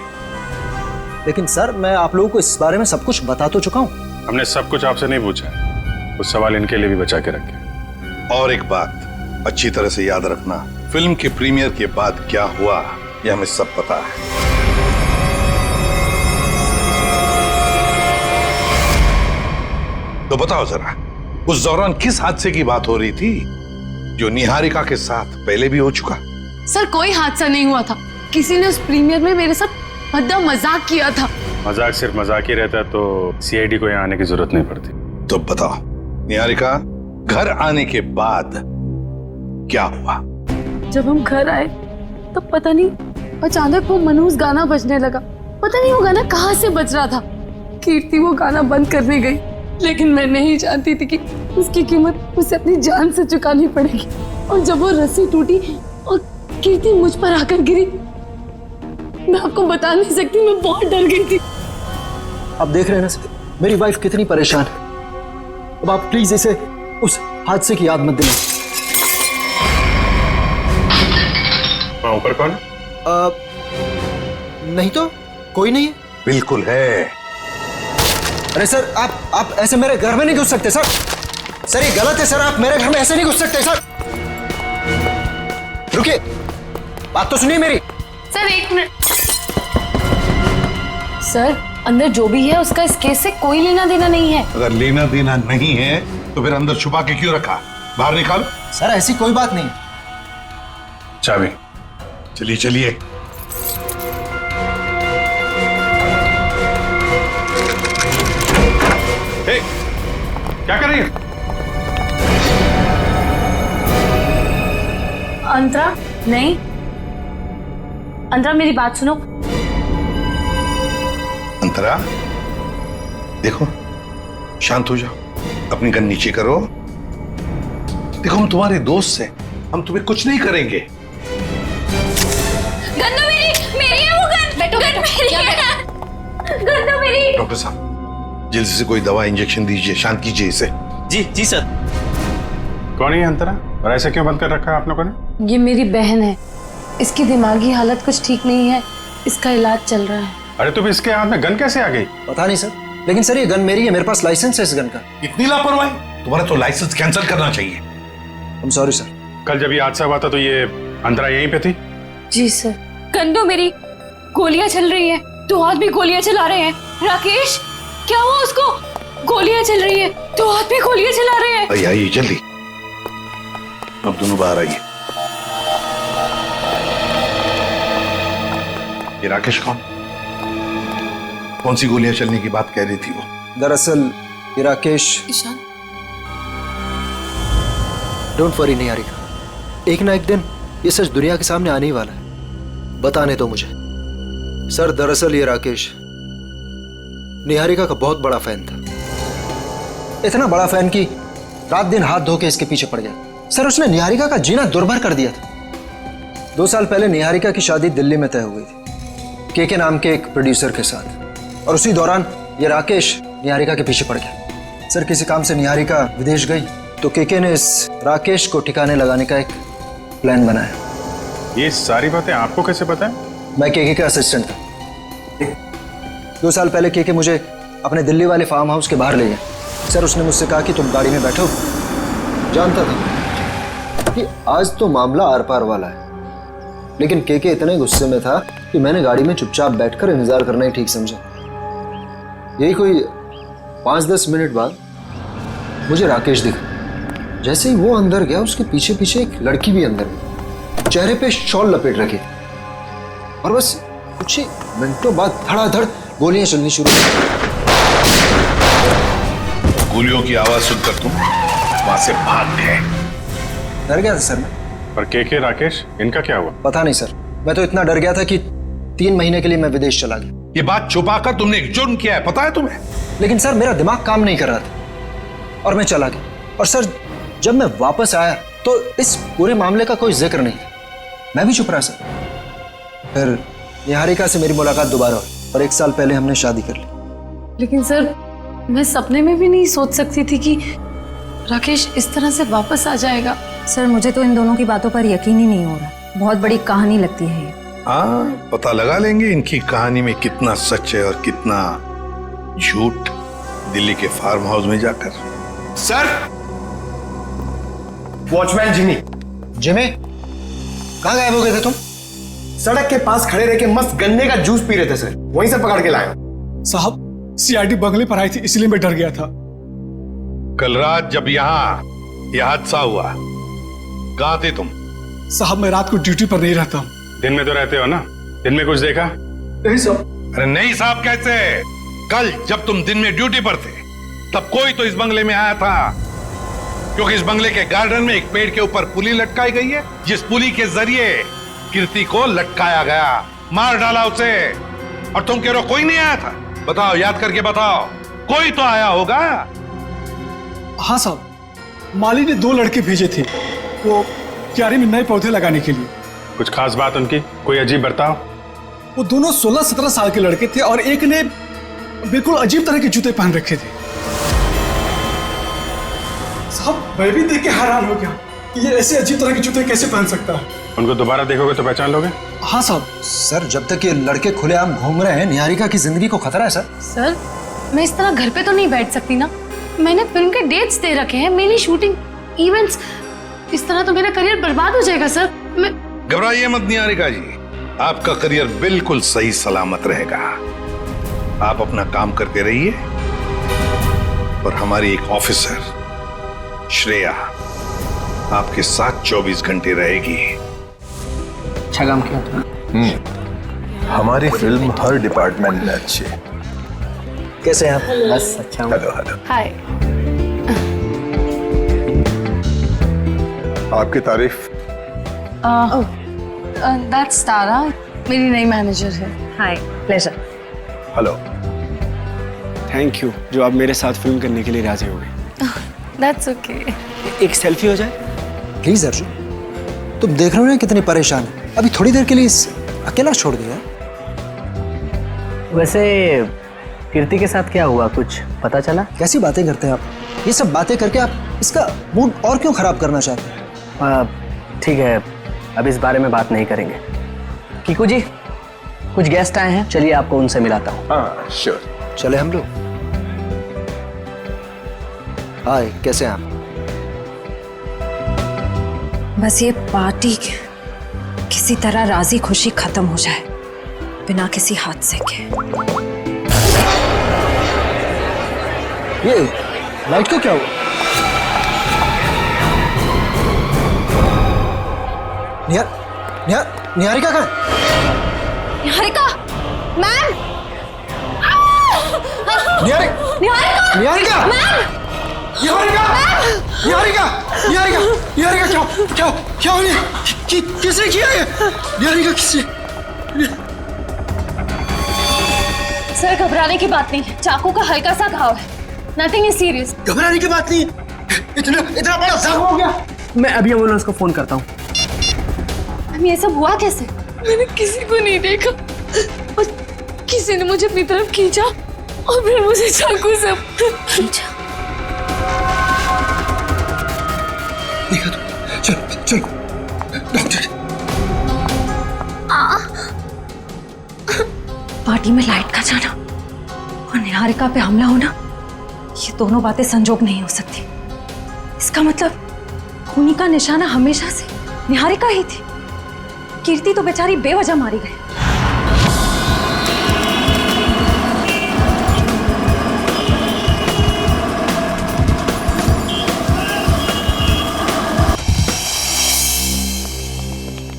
लेकिन सर मैं आप लोगों को इस बारे में सब कुछ बता तो चुका हूँ। हमने सब कुछ आपसे नहीं पूछा है, कुछ सवाल इनके लिए भी बचा के रखे। और एक बात अच्छी तरह से याद रखना, फिल्म के प्रीमियर के बाद क्या हुआ ये हमें सब पता है। तो बताओ जरा, उस दौरान किस हादसे की बात हो रही थी जो निहारिका के साथ पहले भी हो चुका? सर कोई हादसा नहीं हुआ था, किसी ने उस प्रीमियर में मेरे साथ भद्दा मजाक किया था। मजाक सिर्फ मजाक ही रहता तो सीआईडी को यहाँ आने की जरूरत नहीं पड़ती। तो बताओ निहारिका, घर आने के बाद क्या हुआ? जब हम घर आए तो पता नहीं अचानक वो मनहूस गाना बजने लगा। पता नहीं वो गाना कहाँ से बज रहा था। कीर्ति वो गाना बंद करने गई, लेकिन मैं नहीं जानती थी कि उसकी कीमत उसे अपनी जान से चुकानी पड़ेगी। और जब वो रस्सी टूटी और कीर्ति मुझ पर आकर गिरी, मैं आपको बता नहीं सकती, मैं बहुत डर गई थी। आप देख रहे हैं ना सर, मेरी वाइफ कितनी परेशान है। अब आप प्लीज इसे उस हादसे की याद मत दिलाएं। ऊपर कौन? नहीं तो कोई नहीं है। बिल्कुल है। अरे सर आप ऐसे मेरे घर में नहीं घुस सकते सर। सर ये गलत है सर, आप मेरे घर में ऐसे नहीं घुस सकते सर। रुकिए, बात तो सुनिए मेरी। सर एक मिनट। सर अंदर जो भी है उसका इस केस से कोई लेना देना नहीं है। अगर लेना देना नहीं है तो फिर अंदर छुपा के क्यों रखा? बाहर निकालो। सर ऐसी कोई बात नहीं। चाबी। चलिए चलिए। क्या कर रही है? अंतरा नहीं, अंतरा मेरी बात सुनो। अंतरा देखो, शांत हो जाओ, अपनी गन नीचे करो। देखो हम तुम्हारे दोस्त हैं, हम तुम्हें कुछ नहीं करेंगे। गन तो मेरी है वो गन। बैठो गन मेरी है। गन तो मेरी। डॉक्टर साहब जल्दी से कोई दवा इंजेक्शन दीजिए, शांत कीजिए इसे। जी सर। कौन है अंतरा और ऐसे क्यों बंद कर रखा है आप लोगों ने? ये मेरी बहन है, इसकी दिमागी हालत कुछ ठीक नहीं है, इसका इलाज चल रहा है। अरे तो इसके हाथ में गन कैसे आ गई? पता नहीं सर, लेकिन सर ये गन मेरी है, मेरे पास लाइसेंस है इस गन का। इतनी लापरवाही? तुम्हारा तो लाइसेंस कैंसिल करना चाहिए। I'm sorry sir. कल जब ये हादसा हुआ था तो ये अंतरा यहीं पे थी? जी सर। गन तो मेरी, गोलियां चल रही है, दो हाथ भी गोलियां चला रहे हैं। राकेश क्या हुआ उसको? गोलियां चल रही है, दो हाथ भी गोलियां चला रहे हैं। आइए जल्दी, अब दोनों बाहर आइए। ये राकेश कौन सी गोलियां चलने की बात कह रही थी वो? दरअसल ये राकेश। ईशान डोंट वरी निहारिका, एक ना एक दिन ये सच दुनिया के सामने आने ही वाला है। बताने दो मुझे। सर दरअसल ये राकेश निहारिका का बहुत बड़ा फैन था, इतना बड़ा फैन कि रात दिन हाथ धो के इसके पीछे पड़ गया। सर उसने निहारिका का जीना दुर्भर कर दिया था। 2 साल पहले निहारिका की शादी दिल्ली में तय हो गई थी के नाम के एक प्रोड्यूसर के साथ, और उसी दौरान ये राकेश निहारिका के पीछे पड़ गया। सर किसी काम से निहारिका विदेश गई तो के ने इस राकेश को ठिकाने लगाने का एक प्लान बनाया। ये सारी बातें आपको कैसे पता है? मैं के का असिस्टेंट था। 2 साल पहले के मुझे अपने दिल्ली वाले फार्म हाउस के बाहर ले गया। सर उसने मुझसे कहा कि तुम गाड़ी में बैठो। जानता था कि आज तो मामला आर पार वाला है, लेकिन के इतने गुस्से में था कि मैंने गाड़ी में चुपचाप बैठकर इंतजार करना ही ठीक समझा। यही कोई 5-10 मिनट बाद मुझे राकेश दिखा। जैसे ही वो अंदर गया उसके पीछे पीछे एक लड़की भी अंदर गई, चेहरे पे शॉल लपेट रखी, और बस कुछ ही मिनटों बाद धड़ाधड़ गोलियां चलनी शुरू हुई। गोलियों की आवाज सुनकर तुम वहां से भाग गए। डर गया था सर मैं। पर के राकेश इनका क्या हुआ? पता नहीं सर, मैं तो इतना डर गया था कि 3 महीने के लिए मैं विदेश चला गया। ये बात छुपाकर तुमने एक जुर्म किया है, पता है तुम्हें? लेकिन सर मेरा दिमाग काम नहीं कर रहा था और मैं चला गया। और सर जब मैं वापस आया तो इस पूरे मामले का कोई जिक्र नहीं था। मैं भी चुप रहा सर। फिर निहारिका से मेरी मुलाकात दोबारा हुई और 1 साल पहले हमने शादी कर ली। लेकिन सर मैं सपने में भी नहीं सोच सकती थी कि राकेश इस तरह से वापस आ जाएगा। सर मुझे तो इन दोनों की बातों पर यकीन ही नहीं हो रहा। बहुत बड़ी कहानी लगती है ये। हाँ, पता लगा लेंगे इनकी कहानी में कितना सच है और कितना झूठ दिल्ली के फार्म हाउस में जाकर। Sir, watchman Jimmy. जिमी, कहाँ गायब हो गए थे तुम? सड़क के पास खड़े रह के मस्त गन्ने का जूस पी रहे थे सर, वहीं से पकड़ के लाया। साहब सीआईडी बंगले पर आई थी, इसलिए मैं डर गया था। कल रात जब यहाँ यह हादसा हुआ, कहाँ थे तुम? साहब मैं रात को ड्यूटी पर नहीं रहता। दिन में तो रहते हो ना? दिन में कुछ देखा? नहीं साहब। अरे नहीं साहब कैसे? कल जब तुम दिन में ड्यूटी पर थे तब कोई तो इस बंगले में आया था, क्योंकि इस बंगले के गार्डन में एक पेड़ के ऊपर पुली लटकाई गई है, जिस पुली के जरिए कीर्ति को लटकाया गया, मार डाला उसे। और तुम कह रहे हो कोई नहीं आया था? बताओ, याद करके बताओ, कोई तो आया होगा। हाँ साहब, माली ने 2 लड़के भेजे थे वो क्यारी में नए पौधे लगाने के लिए। कुछ खास बात उनकी? कोई अजीब बर्ताव? वो दोनों 16-17 साल के लड़के थे और एक ने बिल्कुल अजीब तरह के जूते पहन रखे थे। साहब मैं भी देख के हैरान हो गया कि ये ऐसे अजीब तरह के जूते कैसे पहन सकता है। उनको दोबारा देखोगे तो पहचान लोगे? हाँ साहब। सर जब तक ये लड़के खुलेआम घूम रहे हैं, निहारिका की जिंदगी को खतरा है सर। सर मैं इस तरह घर पे तो नहीं बैठ सकती ना। मैंने फिल्म के डेट्स दे रखे हैं, मेरी शूटिंग, इवेंट्स। इस तरह तो मेरा करियर बर्बाद हो जाएगा सर। मैं घबराइए मत निहारिका जी, आपका करियर बिल्कुल सही सलामत रहेगा। आप अपना काम करते रहिए और हमारी एक ऑफिसर श्रेया आपके साथ 24 घंटे रहेगी। अच्छा काम किया तुमने। हमारी फिल्म हर डिपार्टमेंट में अच्छी है। कैसे हैं आप? बस अच्छा। Hello hello. हाय। आपकी तारीफ। दैट्स तारा, मेरी नई मैनेजर है। Hi, pleasure. Hello. Thank you जो आप मेरे साथ फिल्म करने के लिए राजी हो गए। That's okay. एक सेल्फी हो जाए प्लीज अर्जुन, तुम देख रहे हो ना कितनी परेशान है। अभी थोड़ी देर के लिए अकेला छोड़ दिया। वैसे कीर्ति के साथ क्या हुआ, कुछ पता चला? कैसी बातें करते हैं आप? ये सब बातें करके आप इसका मूड और क्यों खराब करना चाहते हैं? ठीक है, अब इस बारे में बात नहीं करेंगे। कीकू जी, कुछ गेस्ट आए हैं, चलिए आपको उनसे मिलाता हूँ। हाँ श्योर। चले हम लोग। हाय, कैसे हैं आप? बस ये पार्टी किसी तरह राजी खुशी खत्म हो जाए बिना किसी हादसे के। ये लाइट का क्या हुआ? निहारिका कहाँ है? निहारिका मैम। निहारिका निहारिका मैम। क्या हो रहा है? किसने किया है? निहारिका किसने? सर घबराने की बात नहीं है, चाकू का हल्का सा घाव है, नथिंग इज सीरियस। घबराने की बात नहीं, इतना बड़ा जख्म हो गया। मैं अभी एम्बुलेंस को फोन करता हूँ। ये सब हुआ कैसे? मैंने किसी को नहीं देखा और किसी ने मुझे अपनी तरफ खींचा और फिर मुझे चाकू से खींचा। चलो डॉक्टर। पार्टी में लाइट का जाना और निहारिका पे हमला होना, ये दोनों बातें संजोग नहीं हो सकती। इसका मतलब खूनी का निशाना हमेशा से निहारिका ही थी। कीर्ति तो बेचारी बेवजह मारी गई।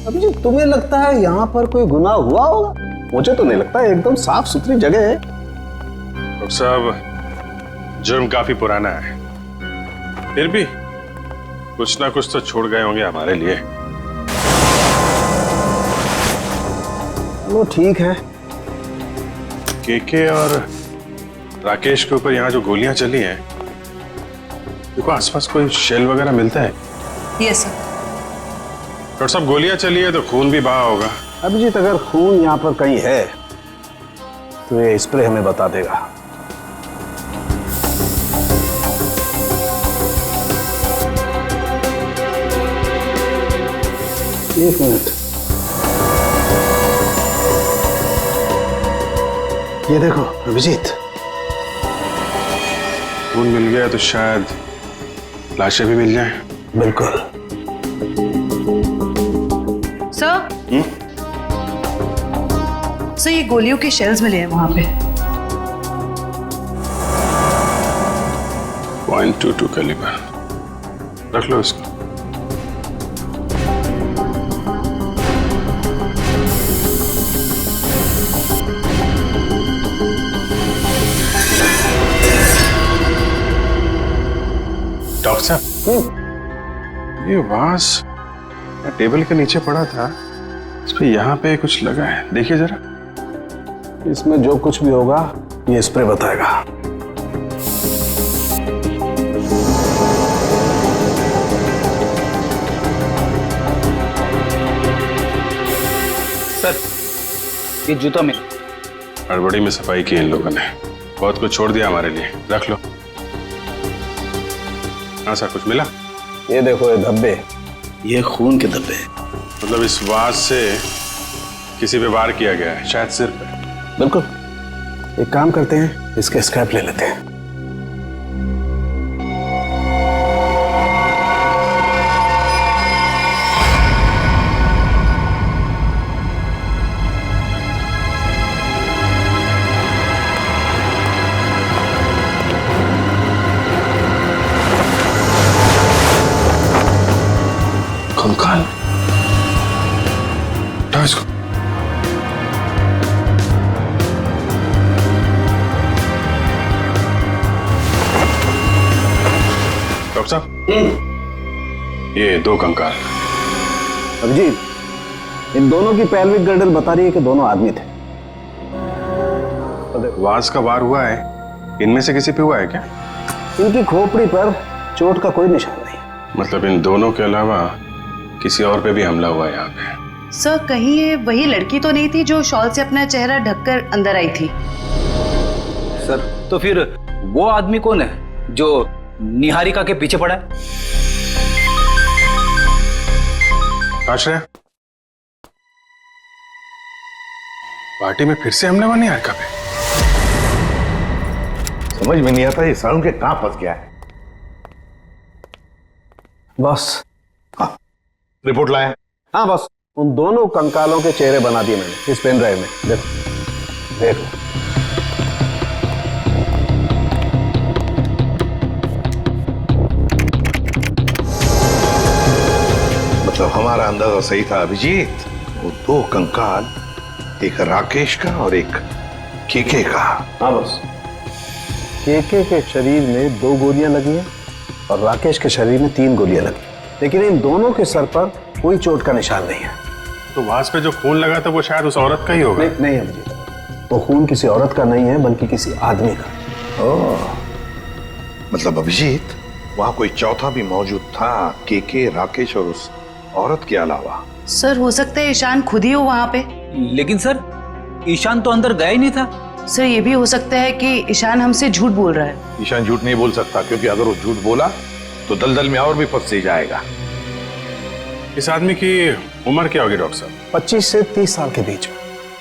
अभी जी तुम्हें लगता है यहाँ पर कोई गुनाह हुआ होगा? मुझे तो नहीं लगता, एकदम साफ सुथरी जगह है। डॉक्टर साहब, जुर्म काफी पुराना है, फिर भी कुछ ना कुछ तो छोड़ गए होंगे हमारे लिए। वो ठीक है। केके और राकेश के ऊपर यहाँ जो गोलियां चली हैं, देखो आसपास कोई शेल वगैरह मिलता है? Yes sir. डॉक्टर साहब, गोलियां चली है तो खून भी बहा होगा। अभिजीत, अगर खून यहाँ पर कहीं है तो ये स्प्रे हमें बता देगा। एक मिनट, ये देखो अभिजीत, खून मिल गया तो शायद लाशें भी मिल जाएं। बिल्कुल। सर, सर ये गोलियों के शेल्स मिले हैं वहां पे। .22 कैलिबर, रख लो इसको। डॉक्टर साहब, ये वास टेबल के नीचे पड़ा था, इस पे यहाँ पे कुछ लगा है, देखिए जरा। इसमें जो कुछ भी होगा ये स्प्रे बताएगा। सर, ये जूता में हड़बड़ी में सफाई की इन लोगों ने, बहुत कुछ छोड़ दिया हमारे लिए, रख लो। हाँ सर, कुछ मिला? ये देखो ये धब्बे, ये खून के धब्बे। मतलब इस वास से किसी पे वार किया गया है, शायद सिर पे। बिल्कुल। एक काम करते हैं, इसके स्क्रैप ले लेते हैं। कंकाल, उठाओ इसको। डॉक्टर साहब, ये 2 कंकाल। अभिजीत, इन दोनों की पैल्विक गर्डल बता रही है कि दोनों आदमी थे। वास का वार हुआ है, इनमें से किसी पे हुआ है क्या? इनकी खोपड़ी पर चोट का कोई निशान नहीं। मतलब इन दोनों के अलावा किसी और पे भी हमला हुआ है यहाँ पे? सर, कहीं ये वही लड़की तो नहीं थी जो शॉल से अपना चेहरा ढककर अंदर आई थी? सर, तो फिर वो आदमी कौन है जो निहारिका के पीछे पड़ा है? आश्रय, पार्टी में फिर से हमला हुआ निहारिका पे? समझ में नहीं आता ये साउंड के कहां फंस गया है। बॉस, हाँ, रिपोर्ट लाया? हाँ बॉस, उन दोनों कंकालों के चेहरे बना दिए मैंने इस पेन ड्राइव में। देखो देखो। मतलब हमारा अंदाजा सही था अभिजीत। वो 2 कंकाल, एक राकेश का और एक केके का। हाँ बॉस, केके के शरीर में 2 गोलियां लगी हैं और राकेश के शरीर में 3 गोलियां लगी, लेकिन इन दोनों के सर पर कोई चोट का निशान नहीं है। तो वास पे जो खून लगा था वो शायद उस औरत का ही होगा। नहीं अभिजीत, वो खून किसी औरत का नहीं है बल्कि किसी आदमी का। ओह, मतलब अभिजीत वहां कोई चौथा भी मौजूद था, के राकेश और उस औरत के अलावा। सर हो सकता है ईशान खुद ही हो वहाँ पे। लेकिन सर ईशान तो अंदर गया ही नहीं था। सर ये भी हो सकता है कि ईशान हमसे झूठ बोल रहा है। ईशान झूठ नहीं बोल सकता, क्योंकि अगर वो झूठ बोला तो दलदल में और भी फंस जाएगा। इस आदमी की उम्र क्या होगी डॉक्टर साहब? 25 से 30 साल के बीच में।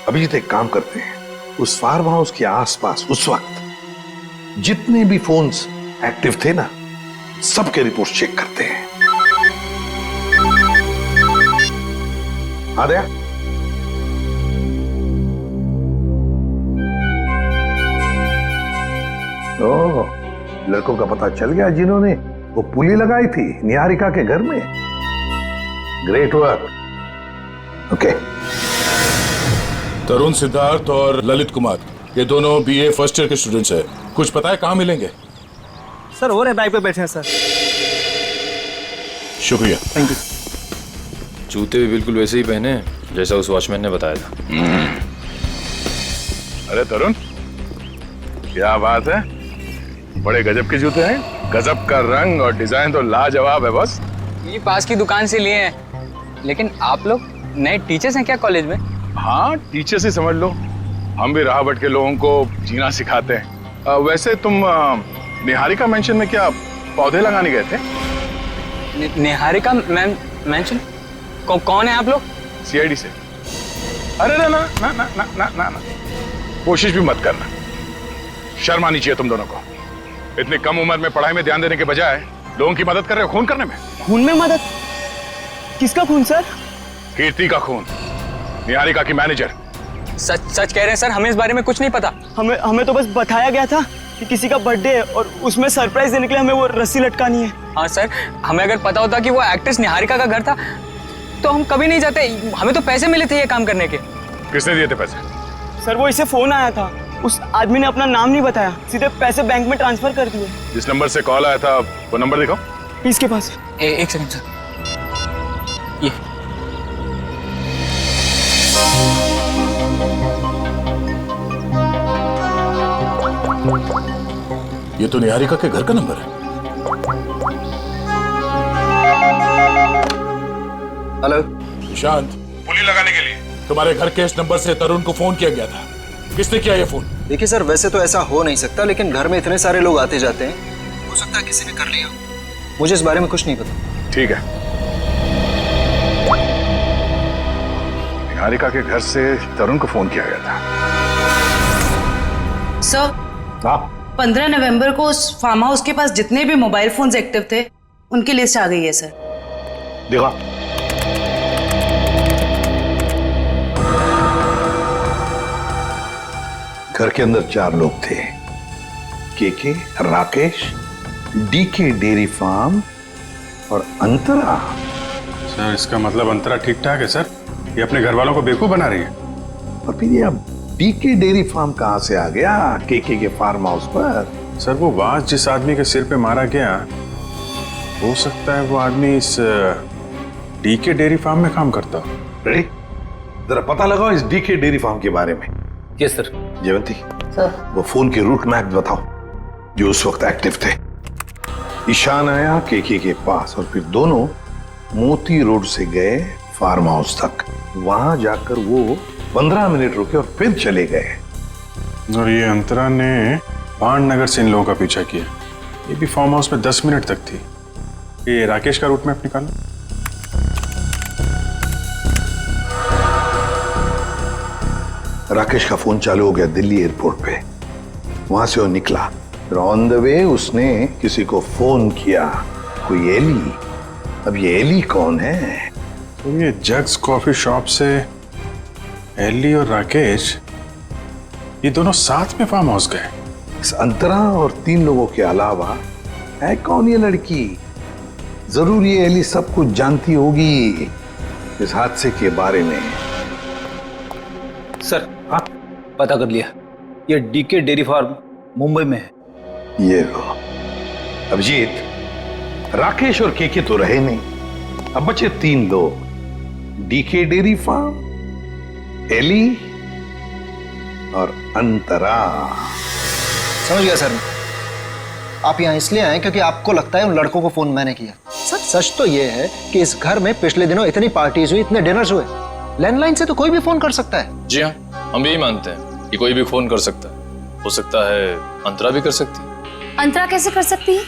अभिजीत एक काम करते हैं, उस फार्म हाउस के आसपास उस वक्त जितने भी फोन्स एक्टिव थे ना, सबके रिपोर्ट चेक करते हैं। आ गया? ओह, लड़कों का पता चल गया जिन्होंने वो पुली लगाई थी निहारिका के घर में। Great work. ओके। तरुण सिद्धार्थ और ललित कुमार, ये दोनों बीए फर्स्ट ईयर के स्टूडेंट्स हैं। कुछ पता है कहाँ मिलेंगे? सर हो रहे बाइक पे बैठे हैं सर। शुक्रिया। Thank you. जूते भी बिल्कुल वैसे ही पहने हैं जैसा उस वॉचमैन ने बताया था। अरे तरुण, क्या बात है, बड़े गजब के जूते हैं। गजब का रंग और डिजाइन तो लाजवाब है बॉस। ये पास की दुकान से लिए हैं, लेकिन आप लोग नए टीचर्स हैं क्या कॉलेज में? हाँ, टीचर से समझ लो, हम भी राह भटके लोगों को जीना सिखाते हैं। वैसे तुम निहारिका मेंशन में क्या पौधे लगाने गए थे? निहारिका मेंशन? कौन है आप लोग? सीआईडी से। अरे ना ना ना ना ना ना ना ना, कोशिश भी मत करना, शर्म आनी चाहिए तुम दोनों को। इतनी कम उम्र में पढ़ाई में ध्यान देने के बजाय लोगों की मदद कर रहे हो खून करने में। खून में मदद? किसका खून सर? कीर्ति का खून, निहारिका की मैनेजर। सच कह रहे हैं सर, हमें इस बारे में कुछ नहीं पता। हमें तो बस बताया गया था कि किसी का बर्थडे है और उसमें सरप्राइज देने के लिए हमें वो रस्सी लटकानी है। हाँ सर, हमें अगर पता होता कि वो एक्ट्रेस निहारिका का घर था तो हम कभी नहीं जाते। हमें तो पैसे मिले थे ये काम करने के। किसने दिए थे पैसे? सर वो इसे फोन आया था, उस आदमी ने अपना नाम नहीं बताया, सीधे पैसे बैंक में ट्रांसफर कर दिए। जिस नंबर से कॉल आया था वो नंबर दिखाओ। इसके पास एक सेकंड सर, ये ये तो निहारिका के घर का नंबर है। हेलो निशांत, पुली लगाने के लिए तुम्हारे घर के इस नंबर से तरुण को फोन किया गया था। किसने किया ये फोन? देखिए सर, वैसे तो ऐसा हो नहीं सकता, लेकिन घर में इतने सारे लोग आते जाते हैं, हो सकता है किसी ने कर लिया। मुझे इस बारे में कुछ नहीं पता। ठीक है, निहारिका के घर से तरुण को फोन किया गया था। सर 15 नवंबर को उस फार्म हाउस के पास जितने भी मोबाइल फोन्स एक्टिव थे उनकी लिस्ट आ गई है सर। देखा, घर के अंदर 4 लोग थे, के राकेश, डीके डेयरी फार्म और अंतरा। सर इसका मतलब अंतरा ठीक ठाक है सर, ये अपने घर वालों को बेवकूफ बना रही है। और फिर ये अब डीके डेयरी फार्म कहां से आ गया के फार्म हाउस पर? सर वो वास जिस आदमी के सिर पे मारा गया, हो सकता है वो आदमी इस डीके डेयरी फार्म में काम करता हो। रेडी, जरा पता लगाओ इस डीके डेयरी फार्म के बारे में। Yes sir. जयवंती सर, वो फोन के रूट मैप बताओ जो उस वक्त एक्टिव थे। ईशान आया के पास और फिर दोनों मोती रोड से गए फार्म हाउस तक। वहां जाकर वो 15 मिनट रुके और फिर चले गए। और ये अंतरा ने पांडनगर से इन लोगों का पीछा किया। ये भी फार्म हाउस में 10 मिनट तक थी। ये राकेश का रूट मैप निकालो। राकेश का फोन चालू हो गया दिल्ली एयरपोर्ट पे, वहां से वो निकला, फिर ऑन द वे उसने किसी को फोन किया, कोई एली। अब ये एली कौन है? तो ये जग्स कॉफी शॉप से एली और राकेश, ये दोनों साथ में फार्म हाउस गए। इस अंतरा और 3 लोगों के अलावा है कौन ये लड़की? जरूर ये एली सब कुछ जानती होगी इस हादसे के बारे में। सर पता कर लिया, ये डीके डेयरी फार्म मुंबई में है। ये लो अभिजीत, राकेश और केके तो रहे नहीं, अब बचे 3 लोग, डीके डेयरी फार्म, एली और अंतरा। समझ गया सर। आप यहाँ इसलिए आए क्योंकि आपको लगता है उन लड़कों को फोन मैंने किया। सच तो ये है कि इस घर में पिछले दिनों इतनी पार्टीज हुई, इतने डिनर्स हुए, लैंडलाइन से तो कोई भी फोन कर सकता है। जी हाँ, हम भी यही मानते हैं कि कोई भी फोन कर सकता है। हो सकता है अंतरा भी कर सकती है। अंतरा कैसे कर सकती है?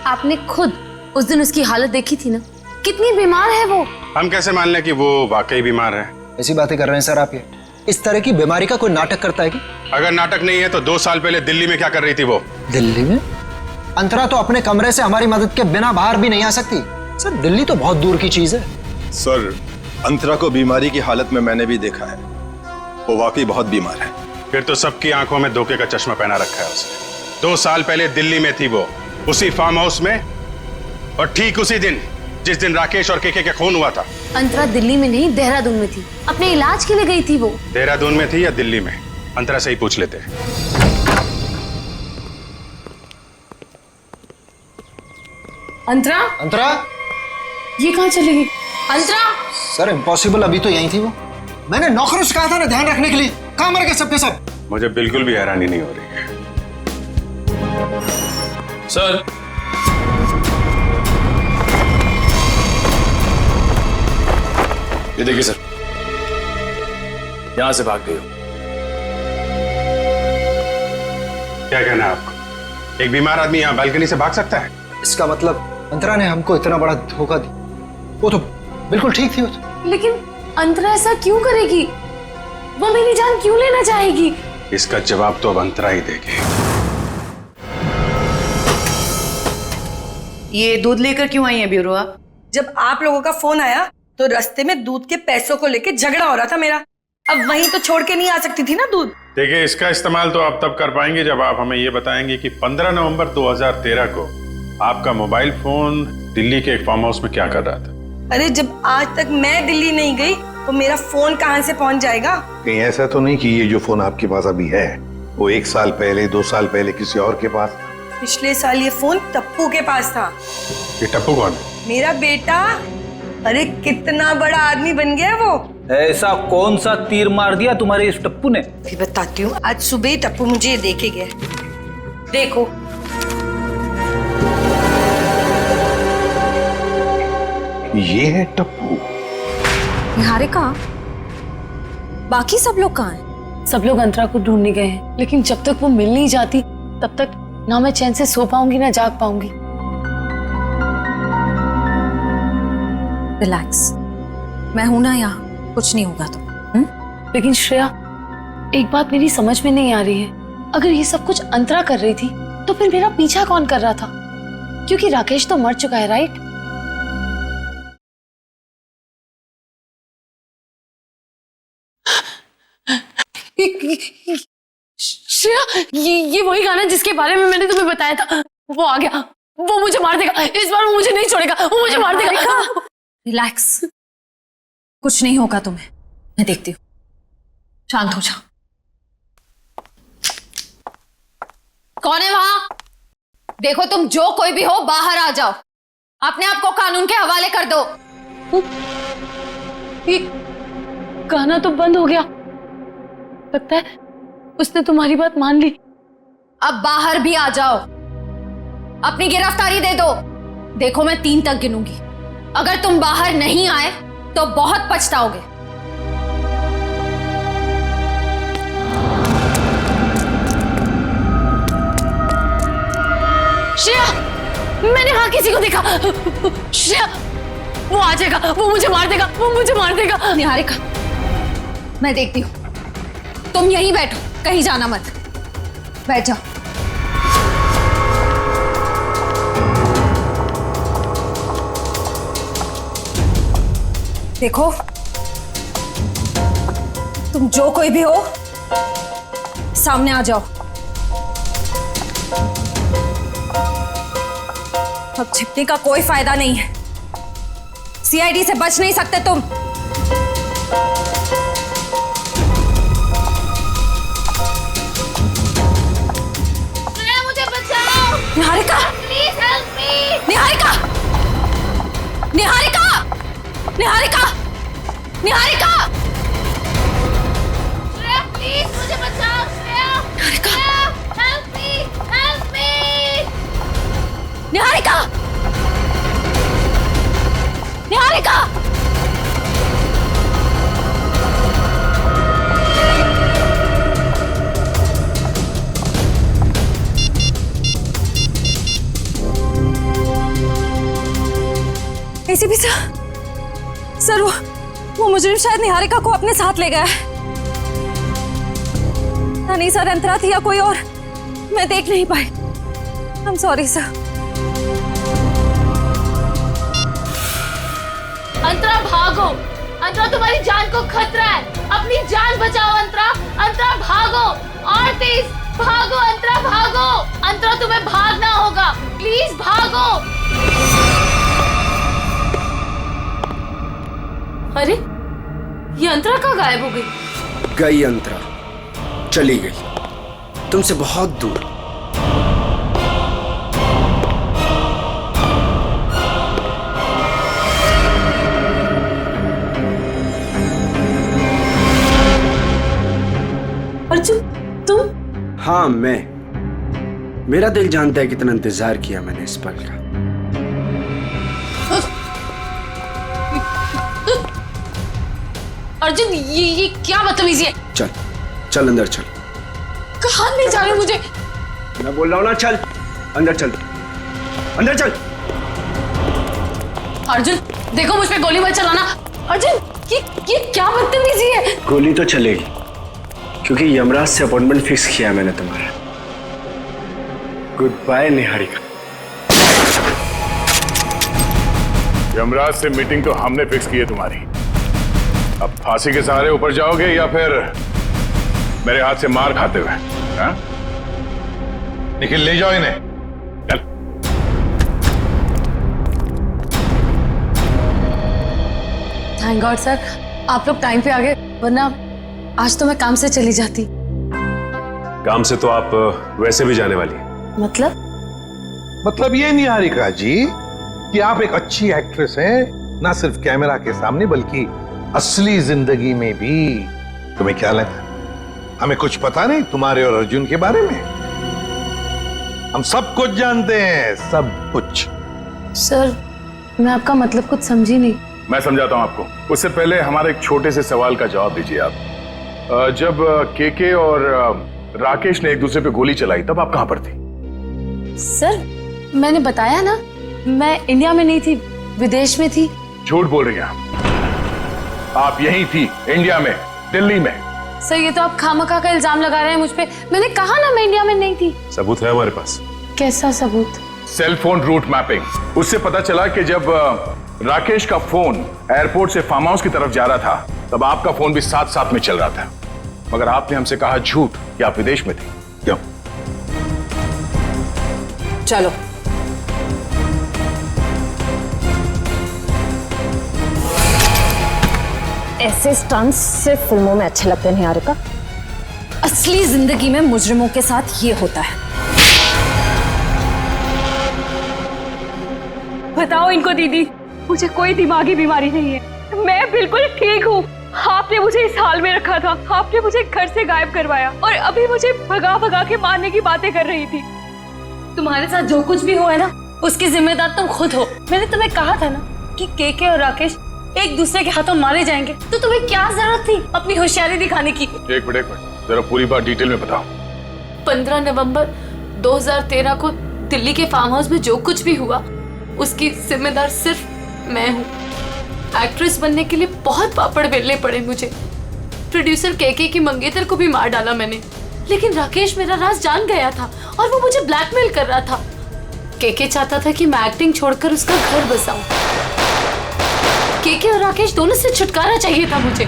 आपने खुद उस दिन उसकी हालत देखी थी ना, कितनी बीमार है वो। हम कैसे मान लें कि वो वाकई बीमार है? ऐसी बातें कर रहे हैं सर आप। ये इस तरह की बीमारी का कोई नाटक करता है कि? अगर नाटक नहीं है तो 2 साल पहले दिल्ली में क्या कर रही थी वो? दिल्ली में? अंतरा तो अपने कमरे से हमारी मदद के बिना बाहर भी नहीं आ सकती सर। दिल्ली तो बहुत दूर की चीज है। सर, अंतरा को बीमारी की हालत में मैंने भी देखा है, वो वाकई बहुत बीमार है। फिर तो सबकी आंखों में धोखे का चश्मा पहना रखा है उसने। 2 साल पहले दिल्ली में थी वो, उसी फार्म हाउस में, और ठीक उसी दिन जिस दिन राकेश और केके का खून हुआ था। अंतरा दिल्ली में नहीं, देहरादून में थी, अपने इलाज के लिए गई थी वो। देहरादून में थी या दिल्ली में? अंतरा से ही पूछ लेते हैं। अंतरा? अंतरा? ये कहाँ चली गई? अंतरा? सर इम्पॉसिबल, अभी तो यही थी वो। मैंने नौकरों से कहा था ना ध्यान रखने के लिए, कहाँ मर गए सबके सब? मुझे बिल्कुल भी हैरानी नहीं हो रही है। सर, ये देखिए सर, यहां से भाग गई हो। क्या कहना है आपको? एक बीमार आदमी यहाँ बालकनी से भाग सकता है? इसका मतलब अंतरा ने हमको इतना बड़ा धोखा दिया। वो तो बिल्कुल ठीक थी वो तो। लेकिन अंतरा ऐसा क्यों करेगी? वो मेरी जान क्यों लेना चाहेगी? इसका जवाब तो अब अंतरा ही देगी। ये दूध लेकर क्यों आई है ब्यूरोआ? जब आप लोगों का फोन आया तो रास्ते में दूध के पैसों को लेके झगड़ा हो रहा था मेरा। अब वहीं तो छोड़ के नहीं आ सकती थी ना दूध। देखिए, इसका इस्तेमाल तो आप तब कर पाएंगे जब आप हमें ये बताएंगे कि 15 नवंबर 2013 को आपका मोबाइल फोन दिल्ली के एक फार्म हाउस में क्या कर रहा था। अरे जब आज तक मैं दिल्ली नहीं गई तो मेरा फोन कहाँ से पहुंच जाएगा? कहीं ऐसा तो नहीं कि ये जो फोन आपके पास अभी है वो 1 साल पहले 2 साल पहले किसी और के पास? पिछले साल ये फोन टप्पू के पास था। ये टप्पू कौन है? मेरा बेटा। अरे कितना बड़ा आदमी बन गया वो। ऐसा कौन सा तीर मार दिया तुम्हारे इस टप्पू ने? भी बताती हूँ। आज सुबह ही टप्पू मुझे ये देके गया। देखो, ये है टप्पू। निहारिका, बाकी सब लोग कहाँ हैं? सब लोग अंतरा को ढूंढने गए हैं, लेकिन जब तक वो मिल नहीं जाती तब तक ना मैं चैन से सो पाऊंगी ना जाग पाऊंगी। रिलैक्स, मैं हूं ना यहाँ, कुछ नहीं होगा तो। लेकिन श्रेया, एक बात मेरी समझ में नहीं आ रही है। अगर ये सब कुछ अंतरा कर रही थी तो फिर मेरा पीछा कौन कर रहा था? क्योंकि राकेश तो मर चुका है, राइट? श्रेया, ये वही गाना जिसके बारे में मैंने तुम्हें बताया था। वो आ गया, वो मुझे मार देगा। इस बार वो मुझे नहीं छोड़ेगा, वो मुझे मार देगा। रिलैक्स, कुछ नहीं होगा तुम्हें, मैं देखती हूँ। शांत हो जाओ। कौन है वहां? देखो, तुम जो कोई भी हो बाहर आ जाओ। अपने आप को कानून के हवाले कर दो। ये गाना तो बंद हो गया। लगता है उसने तुम्हारी बात मान ली। अब बाहर भी आ जाओ, अपनी गिरफ्तारी दे दो। देखो, मैं 3 तक गिनूंगी। अगर तुम बाहर नहीं आए तो बहुत पछताओगे। श्रेया, मैंने वहां किसी को देखा। श्रेया, वो आ जाएगा, वो मुझे मार देगा, वो मुझे मार देगा। निहारिका, मैं देखती हूँ। तुम यहीं बैठो, कहीं जाना मत। बैठ जाओ। देखो, तुम जो कोई भी हो सामने आ जाओ। अब छिपने का कोई फायदा नहीं है। सीआईडी से बच नहीं सकते तुम। मुझे बचाओ। Niharika, please help me. Niharika, Niharika! Niharika! Niharika! Shreya, please मुझे बचाओ। Shreya! Niharika! Help me! Help me! Niharika! Niharika! ACP sir, वो मुजरिम शायद निहारिका को अपने साथ ले गया है। नहीं सर, अंतरा थी या कोई और, मैं देख नहीं पाई। I am sorry sir. Antara भागो! अंतरा, तुम्हारी जान को खतरा है, अपनी जान बचाओ अंतरा! अंतरा भागो और तेज भागो! अंतरा भागो! अंतरा, तुम्हें भागना होगा, प्लीज भागो! अरे, ये अंतरा कहाँ गायब हो गई? गई अंतरा, चली गई तुमसे बहुत दूर। अर्जुन, तुम? हाँ, मैं। मेरा दिल जानता है कितना इंतजार किया मैंने इस पल का। अर्जुन, ये क्या बदतमीजी है? चल चल अंदर चल। कहाँ ले जा रहे हो मुझे? मैं बोल रहा हूँ ना, चल अंदर चल, अंदर चल। अर्जुन, देखो मुझ पे गोली मत चलाना। अर्जुन, ये क्या बदतमीजी है? गोली तो चलेगी, क्योंकि यमराज से अपॉइंटमेंट फिक्स किया मैंने तुम्हारा। Good bye Niharika. यमराज से मीटिंग तो हमने फिक्स की है तुम्हारी। अब फांसी के सहारे ऊपर जाओगे या फिर मेरे हाथ से मार खाते हुए? हाँ? निखिल, ले जाओ इन्हें। चल। थैंक गॉड सर, आप लोग टाइम पे आ गए, वरना आज तो मैं काम से चली जाती। काम से तो आप वैसे भी जाने वाली हैं। मतलब ये निहारिका जी कि आप एक अच्छी एक्ट्रेस हैं, ना सिर्फ कैमरा के सामने बल्कि असली जिंदगी में भी। तुम्हें क्या लगता है हमें कुछ पता नहीं तुम्हारे और अर्जुन के बारे में? हम सब कुछ जानते हैं, सब कुछ। सर, मैं आपका मतलब कुछ समझी नहीं। मैं समझाता हूं आपको। उससे पहले हमारे एक छोटे से सवाल का जवाब दीजिए आप। जब केके और राकेश ने एक दूसरे पे गोली चलाई, तब आप कहां पर थी? सर, मैंने बताया ना, मैं इंडिया में नहीं थी, विदेश में थी। झूठ बोल रही हैं आप यहीं थी, इंडिया में, दिल्ली में। सर, ये तो आप खामखा का इल्जाम लगा रहे हैं मुझ पे। मैंने कहा ना मैं इंडिया में नहीं थी। सबूत है हमारे पास। कैसा सबूत? Cell phone route mapping. उससे पता चला कि जब राकेश का फोन एयरपोर्ट से फार्म हाउस की तरफ जा रहा था, तब आपका फोन भी साथ साथ में चल रहा था। मगर आपने हमसे कहा झूठ कि आप विदेश में थे। क्यों? चलो। ऐसे स्टंट्स सिर्फ फिल्मों में अच्छे लगते हैं निहारिका। असली जिंदगी में मुजरिमों के साथ ये होता है। बताओ इनको दीदी, मुझे कोई दिमागी बीमारी नहीं है, मैं बिल्कुल ठीक हूँ। आपने मुझे इस हाल में रखा था, आपने मुझे घर से गायब करवाया और अभी मुझे भगा भगा के मारने की बातें कर रही थी। तुम्हारे साथ जो कुछ भी हुआ है ना, उसकी जिम्मेदार तुम खुद हो। मैंने तुम्हें कहा था ना कि केके और राकेश एक दूसरे के हाथों मारे जाएंगे, तो तुम्हें क्या जरूरत थी अपनी होशियारी दिखाने की? एक मिनट, जरा पूरी बात डिटेल में बताओ। 15 नवंबर 2013 को दिल्ली के फार्म हाउस में जो कुछ भी हुआ, उसकी जिम्मेदार सिर्फ मैं हूँ। एक्ट्रेस बनने के लिए बहुत पापड़ बेलने पड़े मुझे। प्रोड्यूसर केके की मंगेतर को भी मार डाला मैंने, लेकिन राकेश मेरा राज जान गया था और वो मुझे ब्लैकमेल कर रहा था। केके चाहता था कि मैं एक्टिंग छोड़कर उसका घर बसाऊं। केके और राकेश दोनों से छुटकारा चाहिए था मुझे,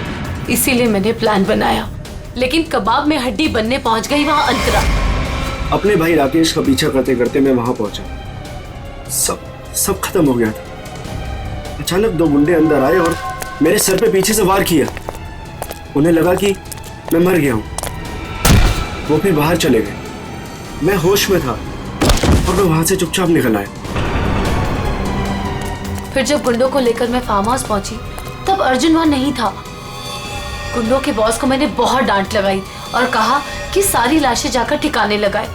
इसीलिए मैंने प्लान बनाया। लेकिन कबाब में हड्डी बनने पहुंच गई वहां अंतरा। अपने भाई राकेश का पीछा करते करते मैं वहां पहुंचा, सब खत्म हो गया था। अचानक दो गुंडे अंदर आए और मेरे सर पे पीछे से वार किया। उन्हें लगा कि मैं मर गया हूं। वो फिर बाहर चले गए। मैं होश में था और मैं वहां से चुपचाप निकल आया। फिर जब गुंडों को लेकर मैं फार्म हाउस पहुंची तब अर्जुन वहां नहीं था। गुंडों के बॉस को मैंने बहुत डांट लगाई और कहा कि सारी लाशें जाकर ठिकाने लगाए।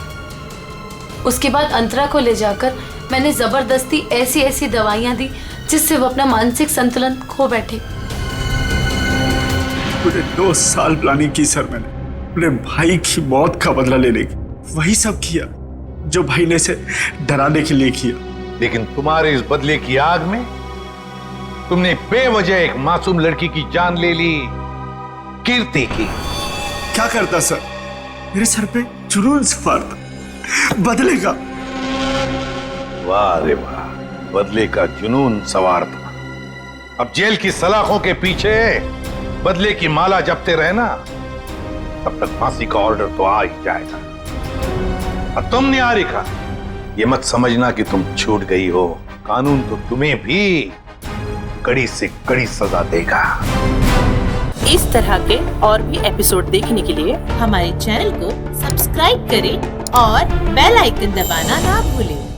उसके बाद अंतरा को ले जाकर मैंने जबरदस्ती ऐसी ऐसी दवाइयां दी जिससे वो अपना मानसिक संतुलन खो बैठे। पूरे 2 साल प्लानिंग की सर मैंने अपने भाई की मौत का बदला लेने की। वही सब किया जो भाई ने इसे डराने के लिए किया। लेकिन तुम्हारे इस बदले की आग में तुमने बेवजह एक मासूम लड़की की जान ले ली, कीर्ति की। क्या करता सर, मेरे सर पे जुनून सवार था बदले का। वाह रे वाह, बदले का जुनून सवार था। अब जेल की सलाखों के पीछे बदले की माला जपते रहना, तब तक फांसी का ऑर्डर तो आ ही जाएगा। और तुम निहारिका, ये मत समझना कि तुम छूट गई हो, कानून तो तुम्हें भी कड़ी से कड़ी सजा देगा। इस तरह के और भी एपिसोड देखने के लिए हमारे चैनल को सब्सक्राइब करें और बेल आइकन दबाना ना भूलें।